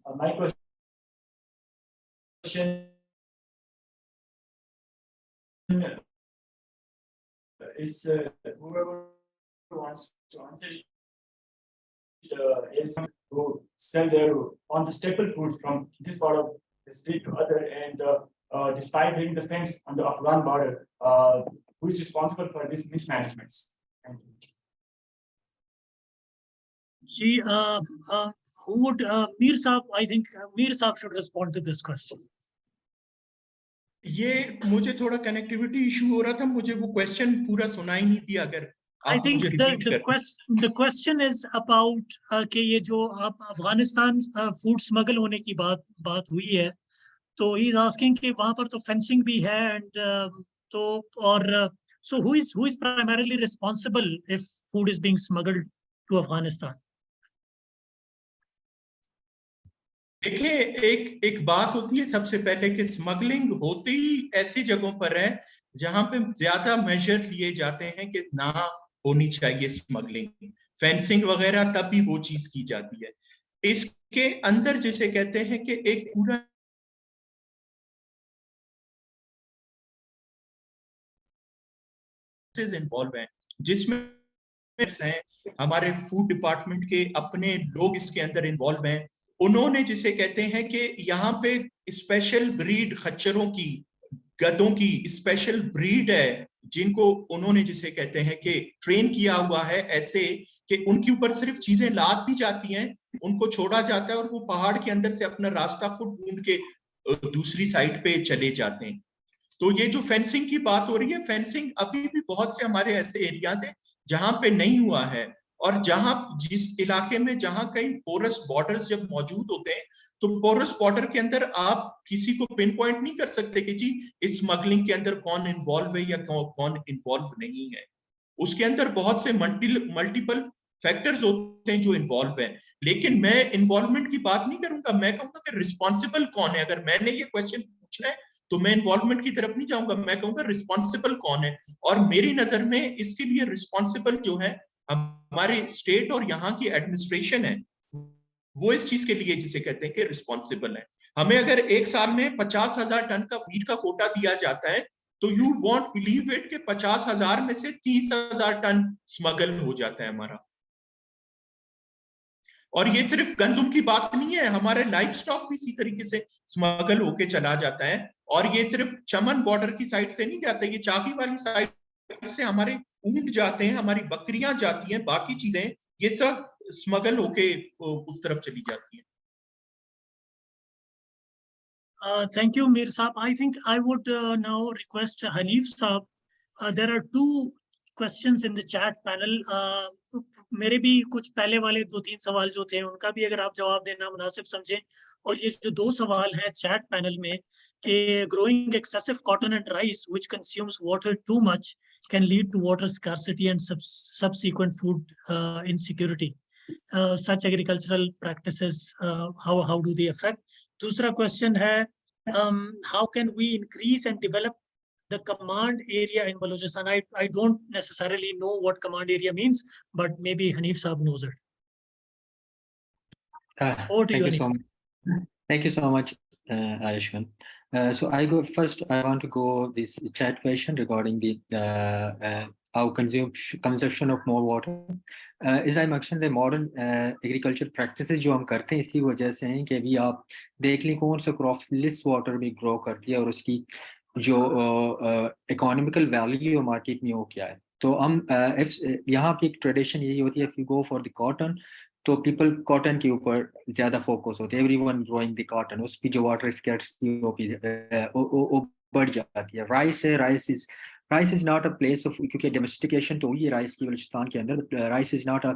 My question is whoever wants to answer it, is who sell their on the staple food from this part of the state to other, and despite having the fence on the Afghan border, who is responsible for this mismanagement? Thank you. Ji, who would, Mir Saab, I think Mir Saab should respond to this question. ये मुझे थोड़ा connectivity issue हो रहा था, मुझे वो question पूरा सुनाई नहीं दिया। अगर I think the question is about कि ये जो आप अफगानिस्तान फूड स्मगल होने की बात हुई है, तो he is asking कि वहाँ पर तो फेंसिंग भी है, and तो और so who is primarily responsible if food is being smuggled to Afghanistan? देखिए एक बात होती है सबसे पहले कि स्मगलिंग होती ही ऐसी जगहों पर है जहां पे ज्यादा मेजर लिए जाते हैं कि ना होनी चाहिए स्मगलिंग, फेंसिंग वगैरह, तभी वो चीज की जाती है। इसके अंदर जिसे कहते हैं कि एक पूरा इन्वॉल्व है, जिसमें हैं हमारे फूड डिपार्टमेंट के अपने लोग इसके अंदर इन्वॉल्व हैं। उन्होंने जिसे कहते हैं कि यहाँ पे स्पेशल ब्रीड खच्चरों की, गधों की स्पेशल ब्रीड है, जिनको उन्होंने जिसे कहते हैं कि ट्रेन किया हुआ है ऐसे कि उनके ऊपर सिर्फ चीजें लाद दी जाती हैं, उनको छोड़ा जाता है और वो पहाड़ के अंदर से अपना रास्ता खुद ढूंढ के दूसरी साइड पे चले जाते हैं। तो ये जो फेंसिंग की बात हो रही है, फेंसिंग अभी भी बहुत से हमारे ऐसे एरियाज हैं जहां पे नहीं हुआ है, और जहां जिस इलाके में जहां कई पोरस बॉर्डर्स जब मौजूद होते हैं तो पोरस बॉर्डर के अंदर आप किसी को पिन पॉइंट नहीं कर सकते कि जी इस स्मगलिंग के अंदर कौन इन्वॉल्व है या कौन इन्वॉल्व नहीं है। उसके अंदर बहुत से मल्टीपल फैक्टर्स होते हैं जो इन्वॉल्व है। लेकिन मैं इन्वॉल्वमेंट की बात नहीं करूंगा, मैं कहूंगा कि रिस्पॉन्सिबल कौन है। अगर मैंने ये क्वेश्चन पूछना है तो मैं इन्वॉल्वमेंट की तरफ नहीं जाऊंगा, मैं कहूंगा रिस्पॉन्सिबल कौन है। और मेरी नजर में इसके लिए रिस्पॉन्सिबल जो है हमारे स्टेट और यहाँ की एडमिनिस्ट्रेशन है, वो इस चीज के लिए जिसे कहते हैं कि रिस्पॉन्सिबल है। हमें अगर एक साल में 50,000 टन का वीट का कोटा दिया जाता है तो यू वॉन्ट बिलीव इट कि 50,000 में से 30,000 टन स्मगल हो जाता है हमारा। और ये सिर्फ गंदम की बात नहीं है, हमारे लाइफ स्टॉक भी इसी तरीके से स्मगल होके चला जाता है। और ये सिर्फ चमन बॉर्डर की साइड से नहीं जाता, ये चाकी वाली साइड से हमारे ऊंट जाते हैं, हमारी बकरियां जाती हैं, बाकी चीजें ये सब स्मगल होके उस तरफ चली जाती है। Thank you, Mir Saab. I think I would now request Haneef Saab. There are two questions in the chat panel. मेरे भी कुछ पहले वाले 2-3 सवाल जो थे उनका भी अगर आप जवाब देना मुनासिब समझें, और ये जो 2 सवाल हैं चैट पैनल में कि growing excessive cotton and rice which consumes water too much can lead to water scarcity and subsequent food insecurity. Such agricultural practices, how do they affect? दूसरा क्वेश्चन है, how can we increase and develop the command area in Balochistan? I don't necessarily know what command area means, but maybe Haneef Saab knows it. Over to you, Haneef. So much. Thank you so much, Ayushman. So I want to go this chat question regarding the our consumption of more water. As I mentioned, the modern agriculture practices जो हम करते हैं इसी वजह से हैं कि अभी आप देख लें कौन सा क्रॉप लिस वाटर में ग्रो करती है और उसकी जो इकोनॉमिकल वैल्यू मार्केट में वो क्या है। तो हम यहाँ पे एक ट्रेडिशन यही होती है, if you go for the cotton तो पीपल कॉटन के ऊपर ज्यादा फोकस होते हैं, एवरीवन ग्रोइंग द कॉटन, उसकी जो वाटर स्कैर्सिटी वो बढ़ जाती है। Rice is not a place of, क्योंकि डोमेस्टिकेशन तो हुई है राइस की बलूचिस्तान के अंदर, rice is not a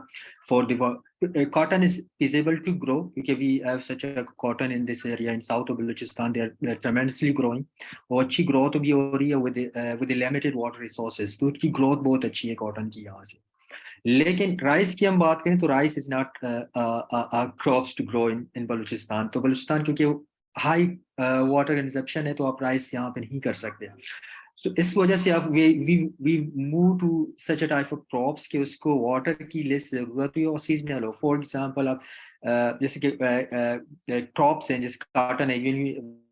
for the cotton is able to grow क्योंकि we have such a cotton in this area in south of Balochistan, they are tremendously growing, और अच्छी ग्रोथ भी हो रही है विद लिमिटेड वाटर रिसोर्सेज, तो उसकी growth बहुत अच्छी है कॉटन की यहाँ से। लेकिन राइस की हम बात करें तो rice is not crops to grow in Balochistan. तो बलूचिस्तान क्योंकि हाई वाटर कंजप्शन है तो आप राइस यहाँ पे नहीं कर सकते। तो इस वजह से आप we move to such a type of crops कि उसको वाटर की लेस जरूरत हुई और सीजनल हो। फॉर एग्जांपल आप जैसे कि क्रॉप्स हैं जैसे कॉटन है,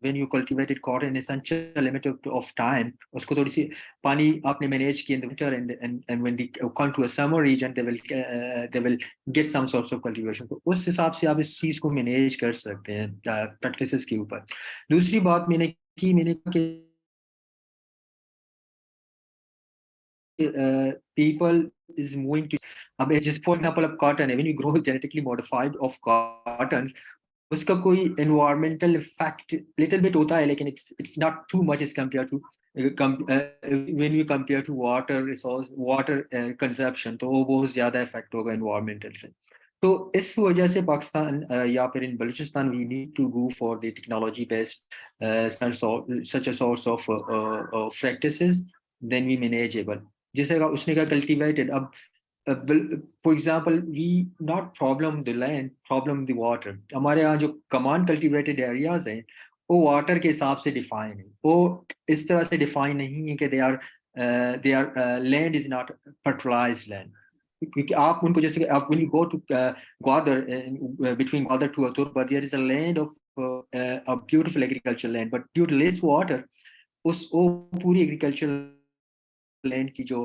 when you cultivated cotton in such a limit of time, उसको थोड़ी सी पानी आपने मैनेज किया in the winter and when they come to a summer region they will get some sorts of cultivation. तो उस हिसाब से आप इस चीज को मैनेज कर सकते हैं प्रैक्टिसेस के ऊपर। दूसरी बात मैंने की people is moving to, अब just for example of cotton, when you grow genetically modified of cotton, उसका कोई environmental effect little bit होता है, लेकिन it's not too much as compared to when you compare to water resource, water consumption, तो वो बहुत ज़्यादा effect होगा environmental से। तो इस वजह से पाकिस्तान या फिर इन Balochistan we need to go for the technology based such a source of practices then we manageable। जैसे उसने कहा कल्टीवेटेड, अब for example, we not problem the land, problem the water. ہمارے یہاں جو common cultivated areas ہیں وہ water کے حساب سے define ہیں. وہ اس طرح سے define نہیں ہے کہ they are land is not fertilized land. کیونکہ آپ ان کو جیسے کہ آپ when you go to Gwadar, between Gwadar to Aturba, there is a land of a beautiful agricultural land, but due to less water اس وہ پوری agricultural land کی جو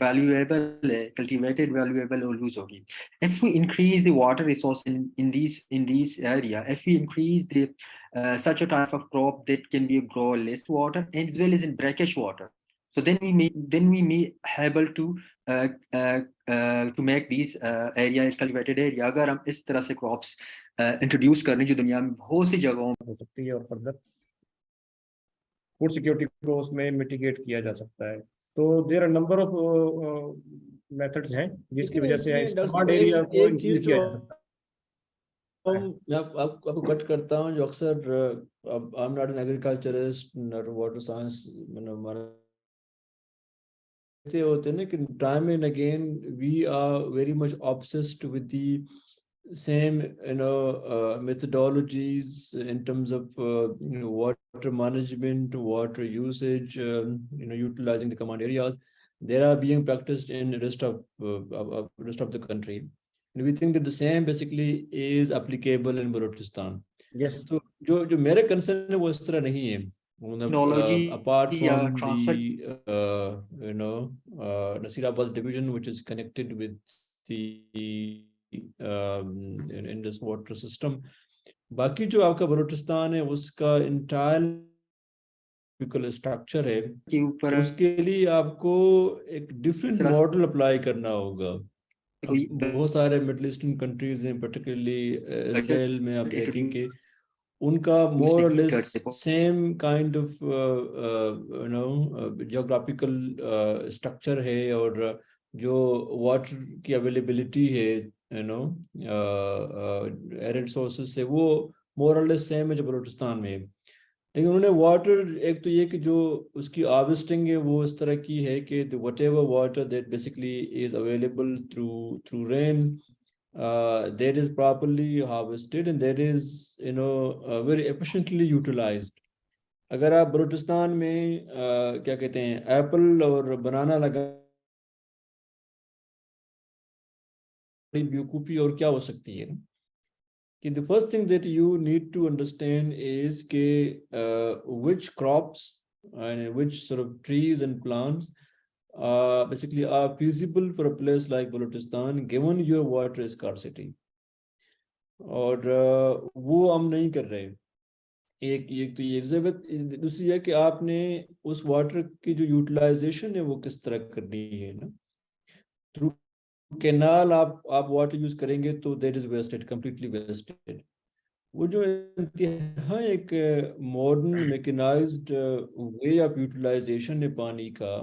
valuable ہے, cultivated valuable وہ lose ہوگی. If we increase the water resource in these area, if we increase the such a type of crop that can be grow less water and as well as in brackish water, so then we may able to make these area cultivated area. اگر ہم اس طرح سے crops introduce کرنے جو دنیا میں بہت سی جگہوں ہو سکتی ہے اور فردر فوڈ سیکورٹی کو اس میں میٹیگیٹ کیا جا سکتا ہے. تو there are number of methods ہیں جس کی وجہ سے اسمارٹ ایریا کو انکریز کیا جا سکتا ہے. میں آپ کو کٹ کرتا ہوں جو اکثر I'm not an agriculturist, not a water science, ہوتے ہیں نا کہ time and again we are very much obsessed with the same methodologies in terms of water management, water usage, utilizing the command areas. They are being practiced in rest of the country. And we think that the same basically is applicable in Balochistan. Yes. So جو میرے concern ہے وہ اس طرح نہیں ہے. Apart from the Nasirabad division, which is connected with the in this water system, باقی جو آپ کا بلوچستان ہے اس کا انٹائر اسٹرکچر ہے, اس کے لیے آپ کو ایک ڈفرینٹ ماڈل اپلائی کرنا ہوگا. بہت سارے مڈل ایسٹرن کنٹریز ہیں, پرٹیکولرلی اسرائیل میں آپ دیکھیں گے ان کا more or less same kind of geographical structure ہے, اور جو واٹر کی اویلیبلٹی ہے ایرڈ سورسز سے وہ more or less same ہے جو بلوچستان میں ہے. لیکن انہوں نے واٹر ایک تو یہ کہ جو اس کی ہارویسٹنگ ہے وہ اس طرح کی ہے کہ whatever water that basically is available through rain, that is properly harvested and that is very efficiently utilized. اگر آپ بلوچستان میں کیا کہتے ہیں ایپل اور بنانا لگا بیوقوفی اور کیا ہو سکتی ہے کہ the first thing that you need to understand is کہ which crops and which sort of trees and plants basically are feasible for a place like Balochistan given your water scarcity. اور وہ ہم نہیں کر رہے. ایک تو یہ دوسری ہے کہ آپ نے اس واٹر کی جو یوٹیلائزیشن ہے وہ کس طرح کرنی ہے نا. تھرو کینال آپ واٹر یوز کریں گے تو that is wasted, completely wasted. وہ جو انتہا ایک modern mechanized way of utilization ہے پانی کا,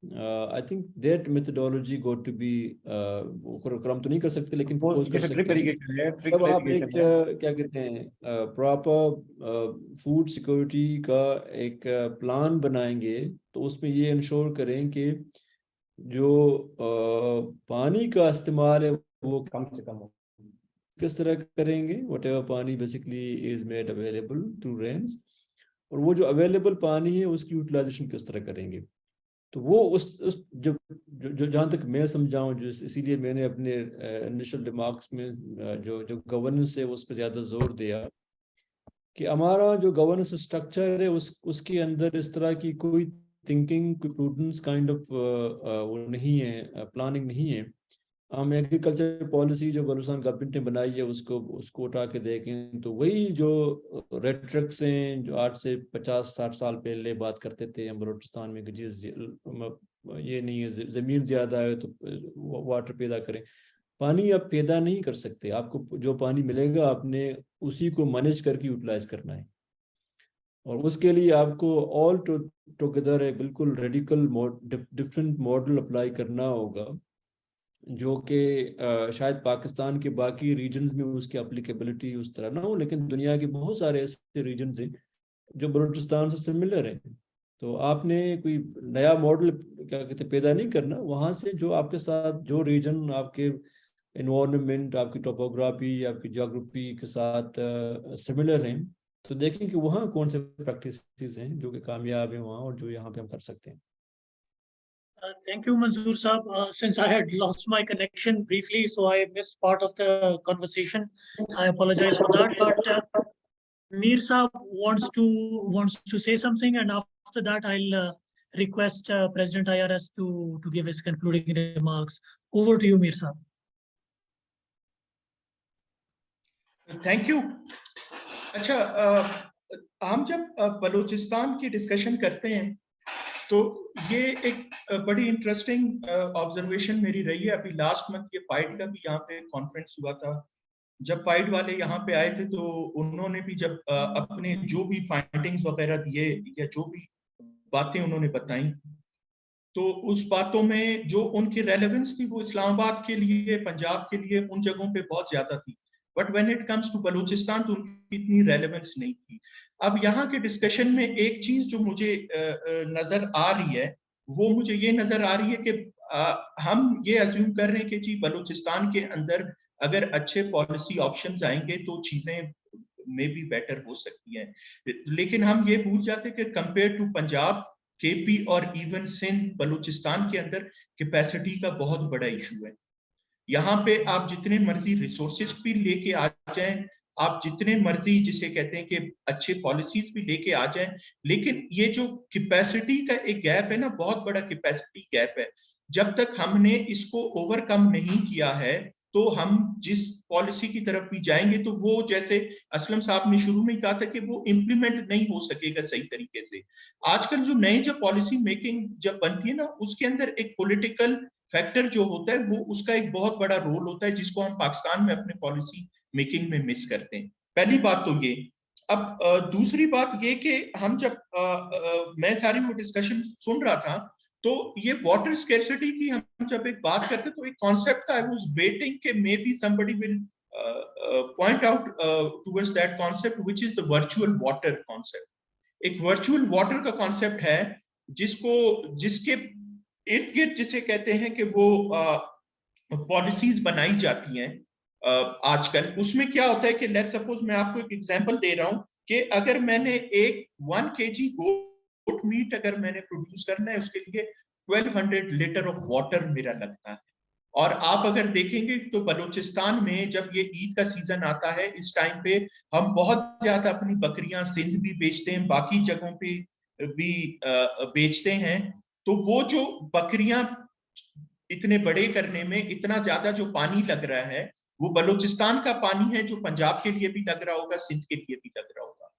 I think that methodology got to be ہم تو نہیں کر سکتے لیکن جب آپ ایک کیا کہتے ہیں پراپر فوڈ سیکورٹی کا ایک پلان بنائیں گے تو اس میں یہ انشور کریں کہ جو پانی کا استعمال ہے وہ کم سے کم ہو. کس طرح کریں گے, whatever pani basically is made available through rains, اور وہ جو اویلیبل پانی ہے اس کی یوٹیلائزیشن کس طرح کریں گے. تو وہ اس جو جہاں تک میں سمجھاؤں, جو اسی لیے میں نے اپنے انیشل ریمارکس میں جو گورننس ہے اس پہ زیادہ زور دیا کہ ہمارا جو گورننس اسٹرکچر ہے اس کے اندر اس طرح کی کوئی تھنکنگ, کوئی پروڈنس کائنڈ آف وہ نہیں ہے, پلاننگ نہیں ہے. ہم ایگریکلچر پالیسی جو بلوچستان گورنمنٹ نے بنائی ہے اس کو اٹھا کے دیکھیں تو وہی جو ریٹرکس ہیں جو 8 سے 50-60 سال پہلے بات کرتے تھے ہم بلوچستان میں کہ جی یہ نہیں ہے زمین زیادہ ہے تو واٹر پیدا کریں. پانی آپ پیدا نہیں کر سکتے, آپ کو جو پانی ملے گا آپ نے اسی کو مینیج کر کے یوٹیلائز کرنا ہے, اور اس کے لیے آپ کو آل ٹوگیدر ایک بالکل ریڈیکل ڈفرینٹ ماڈل اپلائی کرنا ہوگا جو کہ شاید پاکستان کے باقی ریجنز میں اس کی اپلیکیبلٹی اس طرح نہ ہو, لیکن دنیا کے بہت سارے ایسے ریجنز ہیں جو بلوچستان سے سملر ہیں. تو آپ نے کوئی نیا ماڈل کیا کہتے ہیں پیدا نہیں کرنا, وہاں سے جو آپ کے ساتھ جو ریجن آپ کے انوائرمنٹ, آپ کی ٹوپوگرافی, آپ کی جیوگرافی کے ساتھ سملر ہیں, تو دیکھیں کہ وہاں کون سے پریکٹسز ہیں جو کہ کامیاب ہیں وہاں, اور جو یہاں پہ ہم کر سکتے ہیں. Thank you, Manzoor Saab. Since I had lost my connection briefly, so I missed part of the conversation. I apologize for that. But Mir Saab wants to say something, and after that, I'll request President IRS to give his concluding remarks. Over to you, Mir Saab. Thank you. अच्छा, हम जब बलूचिस्तान की discussion करते हैं तो ये एक बड़ी इंटरेस्टिंग ऑब्जर्वेशन मेरी रही है. अभी लास्ट मंथ ये फाइट का भी यहाँ पे कॉन्फ्रेंस हुआ था. जब फाइट वाले यहाँ पे आए थे तो उन्होंने भी जब अपने जो भी फाइंडिंग्स वगैरह दिए या जो भी बातें उन्होंने बताई, तो उस बातों में जो उनकी रेलेवेंस थी वो इस्लामाबाद के लिए, पंजाब के लिए, उन जगहों पे बहुत ज्यादा थी. But when it comes to Balochistan तो उनकी इतनी रेलेवेंस नहीं थी. अब यहाँ के डिस्कशन में एक चीज जो मुझे नजर आ रही है, वो मुझे ये नजर आ रही है कि हम ये अज्यूम कर रहे हैं कि जी बलूचिस्तान के अंदर अगर अच्छे पॉलिसी ऑप्शंस आएंगे तो चीजें में भी बेटर हो सकती हैं. लेकिन हम ये भूल जाते हैं कि कंपेयर टू पंजाब, केपी और इवन सिंध, बलूचिस्तान के अंदर कैपेसिटी का बहुत बड़ा इशू है. यहाँ पे आप जितने मर्जी रिसोर्सेज भी लेके आ जाएं, आप जितने मर्जी जिसे कहते हैं कि अच्छे पॉलिसीज भी लेके आ जाएं, लेकिन ये जो कैपेसिटी का एक गैप है ना, बहुत बड़ा कैपेसिटी गैप है. जब तक हमने इसको ओवरकम नहीं किया है तो हम जिस पॉलिसी की तरफ भी जाएंगे तो वो, जैसे असलम साहब ने शुरू में ही कहा था, कि वो इम्प्लीमेंट नहीं हो सकेगा सही तरीके से. आजकल जो नई जब पॉलिसी मेकिंग जब बनती है ना, उसके अंदर एक पॉलिटिकल फैक्टर जो होता है वो उसका एक बहुत बड़ा रोल होता है, जिसको हम पाकिस्तान में अपने पॉलिसी मेकिंग में मिस करते हैं. पहली बात तो ये. अब दूसरी बात ये कि हम जब मैं सारी वो डिस्कशन सुन रहा था तो ये वाटर स्कैर्सिटी की हम जब एक बात करते तो एक कॉन्सेप्ट था, आई वाज वेटिंग कि may be somebody will point out towards that concept which is the virtual water concept. एक वर्चुअल वाटर का कॉन्सेप्ट है जिसके इर्द गिर्द जिसे कहते हैं कि वो पॉलिसीज बनाई जाती हैं आजकल. उसमें क्या होता है कि लेट्स सपोज मैं आपको एक एग्जांपल दे रहा हूं कि अगर मैंने एक 1 kg गोट मीट अगर मैंने प्रोड्यूस करना है, उसके लिए 1200 लीटर ऑफ वाटर मेरा लगता है. और आप अगर देखेंगे तो बलूचिस्तान में जब ये ईद का सीजन आता है, इस टाइम पे हम बहुत ज्यादा अपनी बकरियां सिंध भी बेचते हैं, बाकी जगहों पे भी बेचते हैं. तो वो जो बकरियां इतने बड़े करने में इतना ज्यादा जो पानी लग रहा है, वो बलूचिस्तान का पानी है जो पंजाब के लिए भी लग रहा होगा, सिंध के लिए भी लग रहा होगा.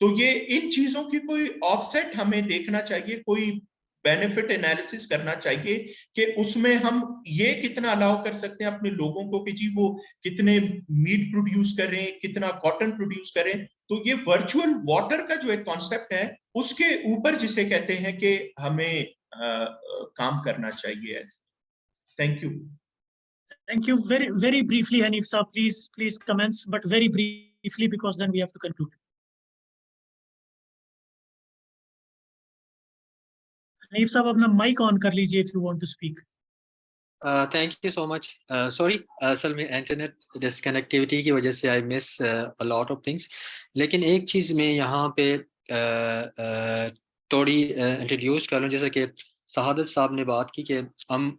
तो ये इन चीजों की कोई ऑफसेट हमें देखना चाहिए, कोई बेनिफिट एनालिसिस करना चाहिए कि उसमें हम ये कितना अलाउ कर सकते हैं अपने लोगों को कि जी वो कितने मीट प्रोड्यूस करें, कितना कॉटन प्रोड्यूस करें. तो ये वर्चुअल वाटर का जो एक कॉन्सेप्ट है उसके ऊपर जिसे कहते हैं कि हमें काम करना चाहिए. Thank you. Thank you. Very briefly, Haneef Saab, please comments, but very briefly because then we have to conclude. Haneef Saab, अपना mic on कर लीजिए if you want to speak. Thank you so much. Sorry, असल में internet डिसकनेक्टिविटी की वजह से I miss a lot of things. लेकिन एक चीज़ मैं यहाँ पे थोड़ी इंट्रोड्यूस कर लूँ, जैसे कि शहादत साहब ने बात की कि हम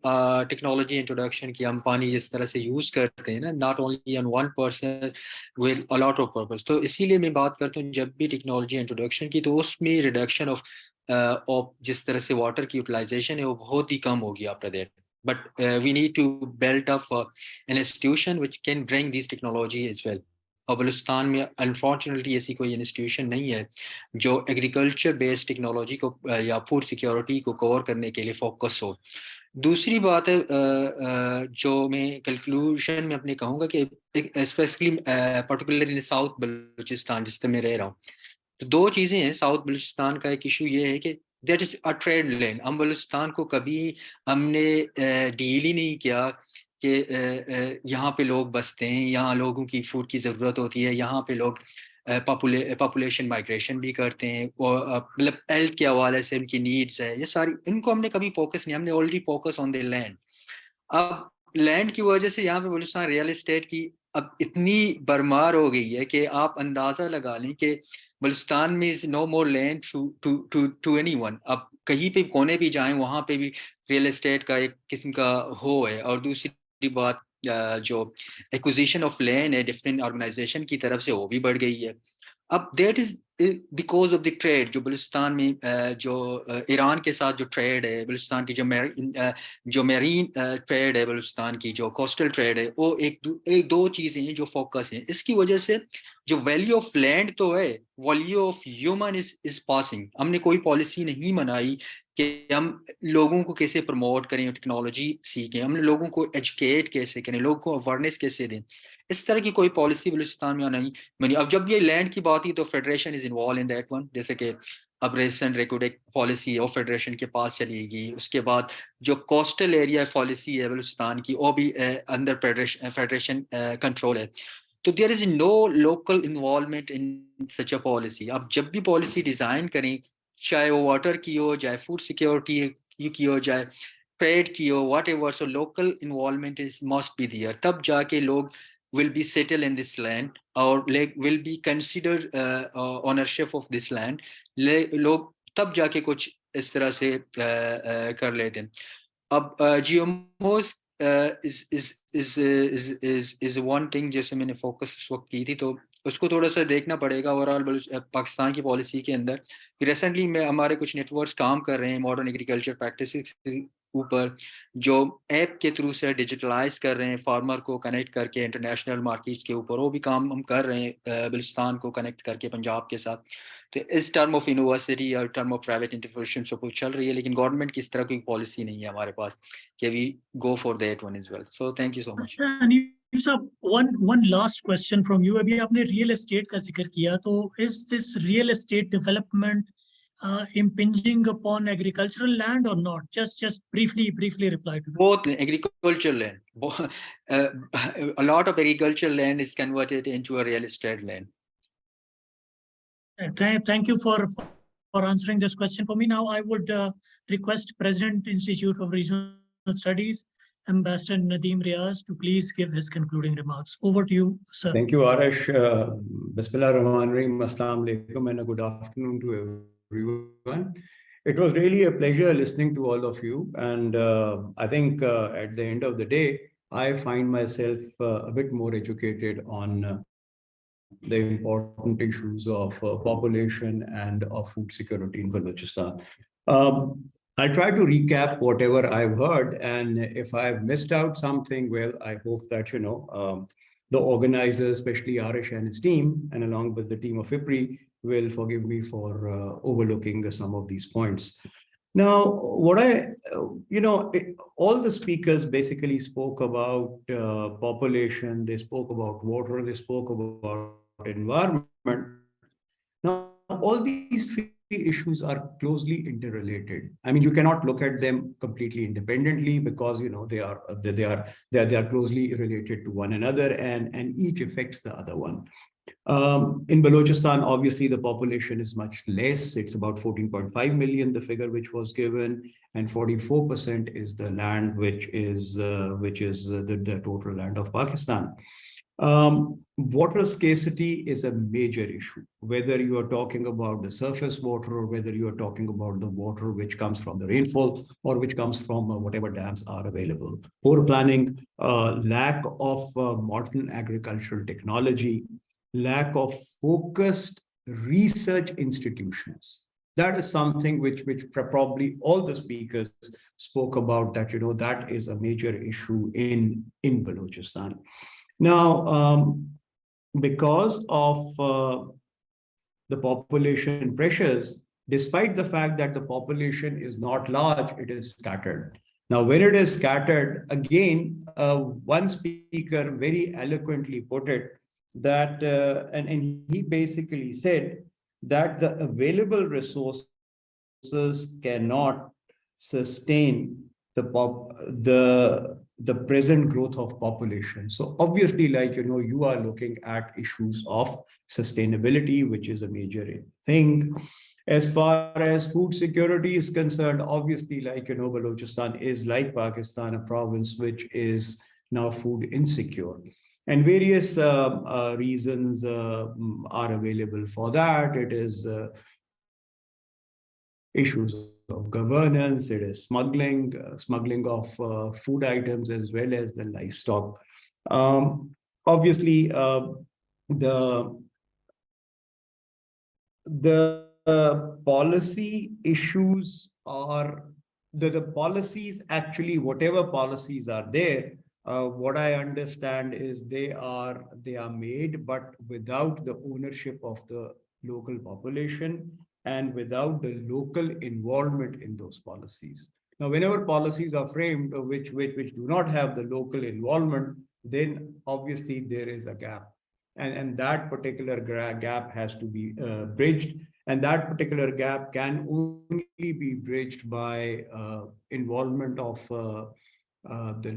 टेक्नोलॉजी इंट्रोडक्शन की, हम पानी जिस तरह से यूज़ करते हैं ना, not only on one person with a lot of purpose. तो इसीलिए मैं बात करता हूँ जब भी टेक्नोलॉजी इंट्रोडक्शन की तो उसमें रिडक्शन ऑफ जिस तरह से वाटर की यूटिलाइजेशन है वो बहुत ही कम होगी after that. But we need to build up an institution which can bring these technology as well. और बलूचिस्तान में अनफॉर्चुनेटली ऐसी कोई इंस्टीट्यूशन नहीं है जो एग्रीकल्चर बेस्ड टेक्नोलॉजी को या फूड सिक्योरिटी को कवर करने के लिए फोकस हो. दूसरी बात है जो मैं कंक्लूजन में अपने कहूँगा कि स्पेशली पर्टिकुलर इन साउथ बलूचिस्तान जिस तरह मैं रह रहा हूँ, तो दो चीज़ें हैं. साउथ बलूचिस्तान का एक इशू ये है कि that is a trade land. हम बलूचिस्तान को कभी हमने डील ही नहीं किया कि यहाँ पे लोग बसते हैं, यहाँ लोगों की फूड की ज़रूरत होती है, यहाँ पे लोग पॉपुलेशन माइग्रेशन भी करते हैं, और मतलब हेल्थ के हवाले से उनकी नीड्स है, ये सारी इनको हमने कभी फोकस नहीं, हमने already focus on the land. अब लैंड की वजह से यहाँ पे बलूचिस्तान रियल एस्टेट की अब इतनी भरमार हो गई है कि आप अंदाजा लगा लें कि बलूचिस्तान में is no more land to anyone. अब कहीं पे कोने भी जाएं वहाँ पे भी रियल एस्टेट का एक किस्म का हो है। और दूसरी बात जो एक्विजिशन ऑफ लैंड है डिफरेंट ऑर्गेनाइजेशन की तरफ से वो भी बढ़ गई है। अब that is because of the trade जो बलूचिस्तान में जो ईरान के साथ जो ट्रेड है, बलूचिस्तान की जो मेरीन ट्रेड है, बलूचिस्तान की जो कोस्टल ट्रेड है, वो एक दो चीजें हैं जो फोकस हैं। इसकी वजह से जो वैल्यू ऑफ लैंड तो है, value of human is passing. हमने कोई पॉलिसी नहीं बनाई कि हम लोगों को कैसे प्रमोट करें, टेक्नोलॉजी सीखें, हमने लोगों को एजुकेट कैसे करें, लोगों को अवेयरनेस कैसे दें, इस तरह की कोई पॉलिसी बलूचिस्तान में नहीं बनी। अब जब ये लैंड की बात ही तो federation is involve in that one, जैसे कि अब रिसेंट रेकॉर्ड पॉलिसी है फेडरेशन के पास चली गई। उसके बाद जो कोस्टल एरिया पॉलिसी है बलूचिस्तान की वो भी अंडर फेडरेशन कंट्रोल है। तो there is no local involvement in such a policy. आप जब भी पॉलिसी डिजाइन करें, चाहे वो वाटर की हो, चाहे फूड सिक्योरिटी की हो, चाहे ट्रेड की हो, whatever, so local involvement is must be there. तब जाके लोग will be settled in this land or will be considered ownership of this land। लोग तब जाके कुछ इस तरह से कर लेते हैं। अब GMOs is one thing जैसे मैंने फोकस इस वक्त की थी, तो उसको थोड़ा सा देखना पड़ेगा ओवरऑल पाकिस्तान की पॉलिसी के अंदर। रिसेंटली में हमारे कुछ नेटवर्क्स काम कर रहे हैं मॉडर्न एग्रीकल्चर प्रैक्टिसेस ऊपर, जो ऐप के थ्रू से डिजिटलाइज कर रहे हैं फार्मर को कनेक्ट करके इंटरनेशनल मार्केट्स के ऊपर। वो भी काम हम कर रहे हैं बलूचिस्तान को कनेक्ट करके पंजाब के साथ। तो इस टर्म ऑफ यूनिवर्सिटी और term of private interpretation support चल रही है, लेकिन गवर्नमेंट की इस तरह की पॉलिसी नहीं है हमारे पास कि we go for that one as well. So thank you so much. one last question from you। अभी आपने रियल एस्टेट का जिक्र किया, तो is this real estate development impinging upon agricultural land or not? Just briefly reply to that. Both agricultural land, a lot of agricultural land is converted into a real estate land. Thank you for answering this question for me. Now I would request President Institute of Regional Studies, Ambassador Nadeem Riaz, to please give his concluding remarks. Over to you, sir. Thank you, Arash. Bismillah ar-Rahman ar-Rahim. Assalamu alaikum and a good afternoon to everyone. It was really a pleasure listening to all of you. And I think at the end of the day, I find myself a bit more educated on the important issues of population and of food security in Balochistan. I'll try to recap whatever I've heard, and if I've missed out something, well, I hope that, the organizers, especially Arish and his team, and along with the team of IPRI, will forgive me for overlooking some of these points. Now, what all the speakers basically spoke about population, they spoke about water, they spoke about environment. Now, all these three issues are closely interrelated. I mean, you cannot look at them completely independently because they are closely related to one another, and each affects the other one. In Balochistan, obviously, the population is much less. It's about 14.5 million, the figure which was given, and 44% is the land which is the total land of Pakistan. Water scarcity is a major issue, whether you are talking about the surface water or whether you are talking about the water which comes from the rainfall or which comes from whatever dams are available. Poor planning, lack of modern agricultural technology, lack of focused research institutions. That is something which probably all the speakers spoke about, that that is a major issue in Balochistan. Now, because of the population pressures, despite the fact that the population is not large, it is scattered. Now, when it is scattered, again, one speaker very eloquently put it that, and he basically said that the available resources cannot sustain the the present growth of population. So obviously, like, you are looking at issues of sustainability, which is a major thing. As far as food security is concerned, obviously, like, Balochistan is, like Pakistan, a province which is now food insecure. And various reasons are available for that. It is issues of governance, it is smuggling of food items as well as the livestock. Obviously, the policy issues are the policies, actually, whatever policies are there, what I understand is they are made, but without the ownership of the local population and without the local involvement in those policies. Now, whenever policies are framed which do not have the local involvement, then obviously there is a gap. And that particular gap has to be bridged. And that particular gap can only be bridged by involvement of the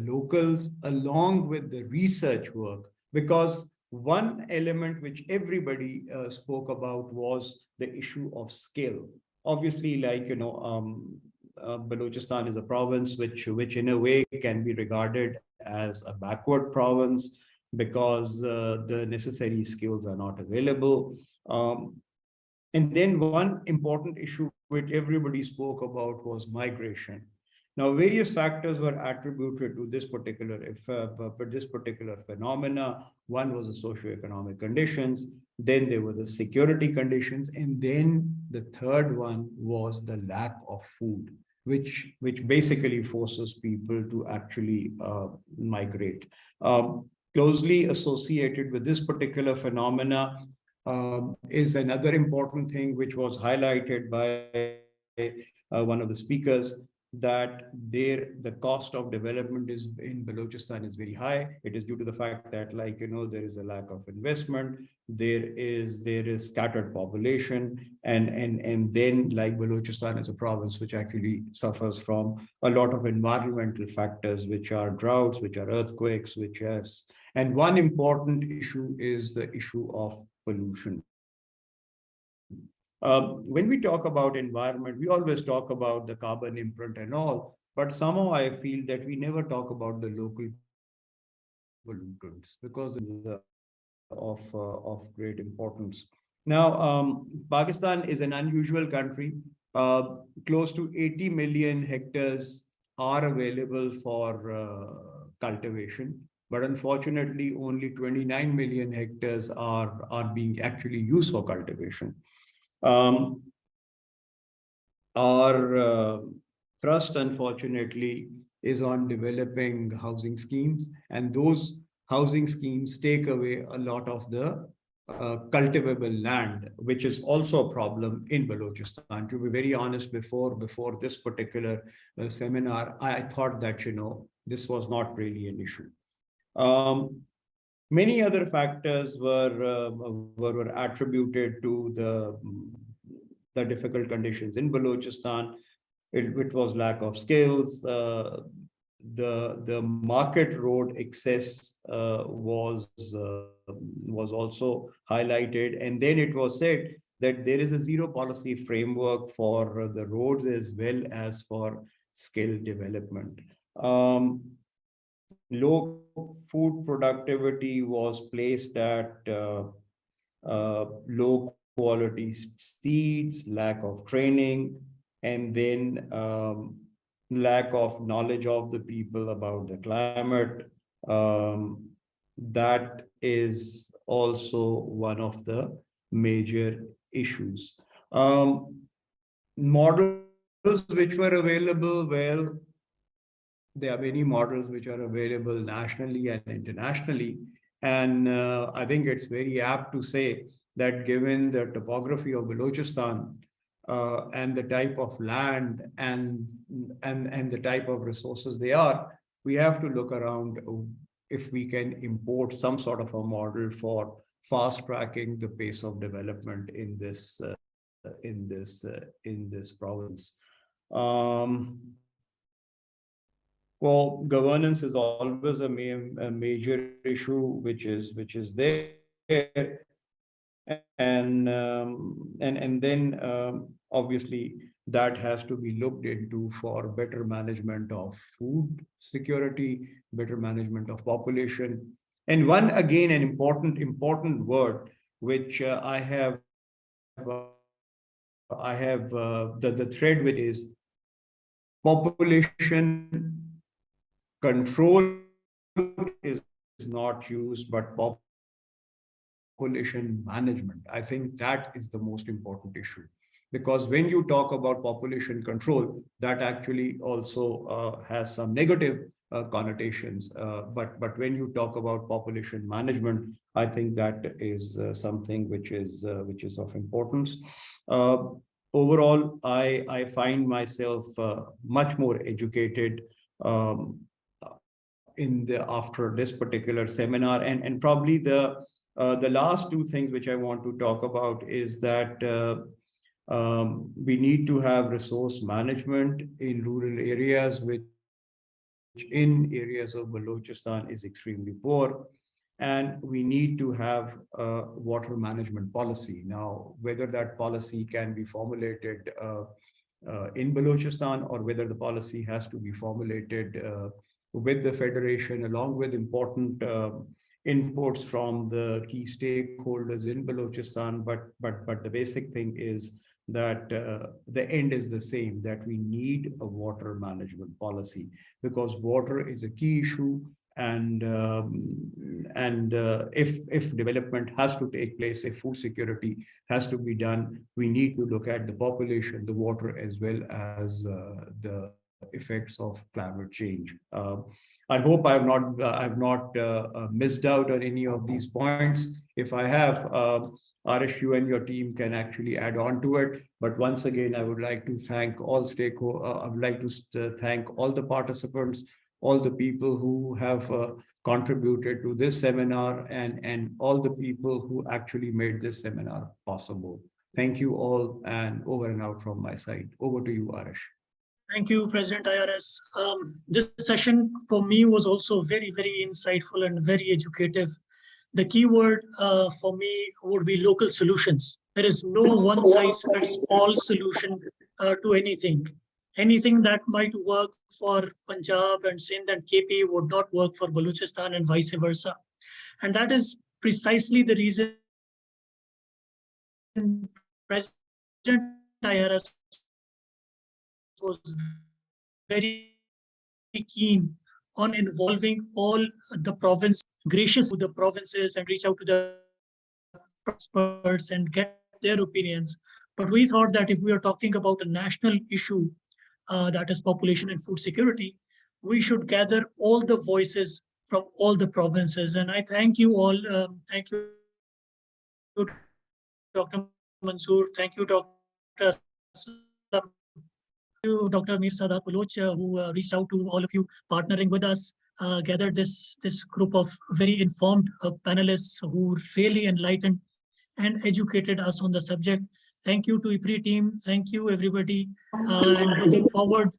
locals along with the research work. Because one element which everybody spoke about was the issue of skill. Obviously, like, Balochistan is a province which in a way can be regarded as a backward province because the necessary skills are not available. And then one important issue which everybody spoke about was migration. Now, various factors were attributed to this particular phenomena. One was the socioeconomic conditions, then there were the security conditions, and then the third one was the lack of food, which basically forces people to actually migrate. Closely associated with this particular phenomena is another important thing which was highlighted by one of the speakers, that the cost of development is in Balochistan is very high. It is due to the fact that, like, there is a lack of investment, there is scattered population, and then, like, Balochistan is a province which actually suffers from a lot of environmental factors, which are droughts, which are earthquakes, and one important issue is the issue of pollution. When we talk about environment, we always talk about the carbon imprint and all, but somehow I feel that we never talk about the local pollutants because of great importance. Now, Pakistan is an unusual country. Close to 80 million hectares are available for cultivation, but unfortunately, only 29 million hectares are being actually used for cultivation. Our thrust, unfortunately, is on developing housing schemes, and those housing schemes take away a lot of the cultivable land, which is also a problem in Balochistan. To be very honest, before this particular seminar, I thought that, this was not really an issue. Many other factors were attributed to the difficult conditions in Balochistan. It was lack of skills. The market road access was also highlighted, and then it was said that there is a zero policy framework for the roads as well as for skill development. Low food productivity was placed at low quality seeds, lack of training, and then lack of knowledge of the people about the climate. That is also one of the major issues. Models which were available, well, there are many models which are available nationally and internationally. And I think it's very apt to say that given the topography of Balochistan and the type of land and the type of resources they are, we have to look around if we can import some sort of a model for fast tracking the pace of development in this province. Well, governance is always a major issue, which is there, and then obviously that has to be looked into for better management of food security, better management of population, and one again an important word which I have the thread with is population control is not used, but population management. I think that is the most important issue. Because when you talk about population control, that actually also has some negative connotations. But when you talk about population management, I think that is something which is of importance. Overall, I find myself much more educated after this particular seminar, and probably the last two things which I want to talk about is that we need to have resource management in rural areas, which in areas of Balochistan is extremely poor. And we need to have a water management policy. Now, whether that policy can be formulated in Balochistan or whether the policy has to be formulated with the Federation along with important inputs from the key stakeholders in Balochistan, but the basic thing is that the end is the same, that we need a water management policy, because water is a key issue, and if development has to take place, if food security has to be done, we need to look at the population, the water, as well as the effects of climate change. I hope I've not missed out on any of these points. If I have, Arish, you and your team can actually add on to it. But once again, I would like to thank all stakeholders. I would like to thank all the participants, all the people who have contributed to this seminar, and all the people who actually made this seminar possible. Thank you all, and over and out from my side. Over to you, Arish. Thank you, President IRS. This session for me was also very, very insightful and very educative. The key word for me would be local solutions. There is no one size fits all solution to anything. Anything that might work for Punjab and Sindh and KP would not work for Balochistan and vice versa. And that is precisely the reason President IRS was very keen on involving all the province, gracious to the provinces, and reach out to the experts and get their opinions. But we thought that if we are talking about a national issue, that is population and food security, we should gather all the voices from all the provinces. And I thank you all. Thank you, Dr. Manzoor. Thank you, Dr. Aslam. You, Dr. Mir Sadaat Baloch, who reached out to all of you, partnering with us, gathered this group of very informed panelists who really enlightened and educated us on the subject. Thank you to IPRI team. Thank you, everybody, and looking forward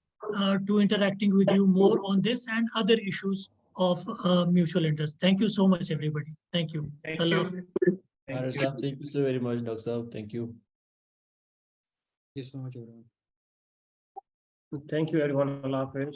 to interacting with you more on this and other issues of mutual interest. Thank you so much, everybody. Thank you. Thank Allah. you. Thank you so very much, Dr. Saab. Thank you. Thank you so much, everyone. Thank you, everyone. Allah Hafiz.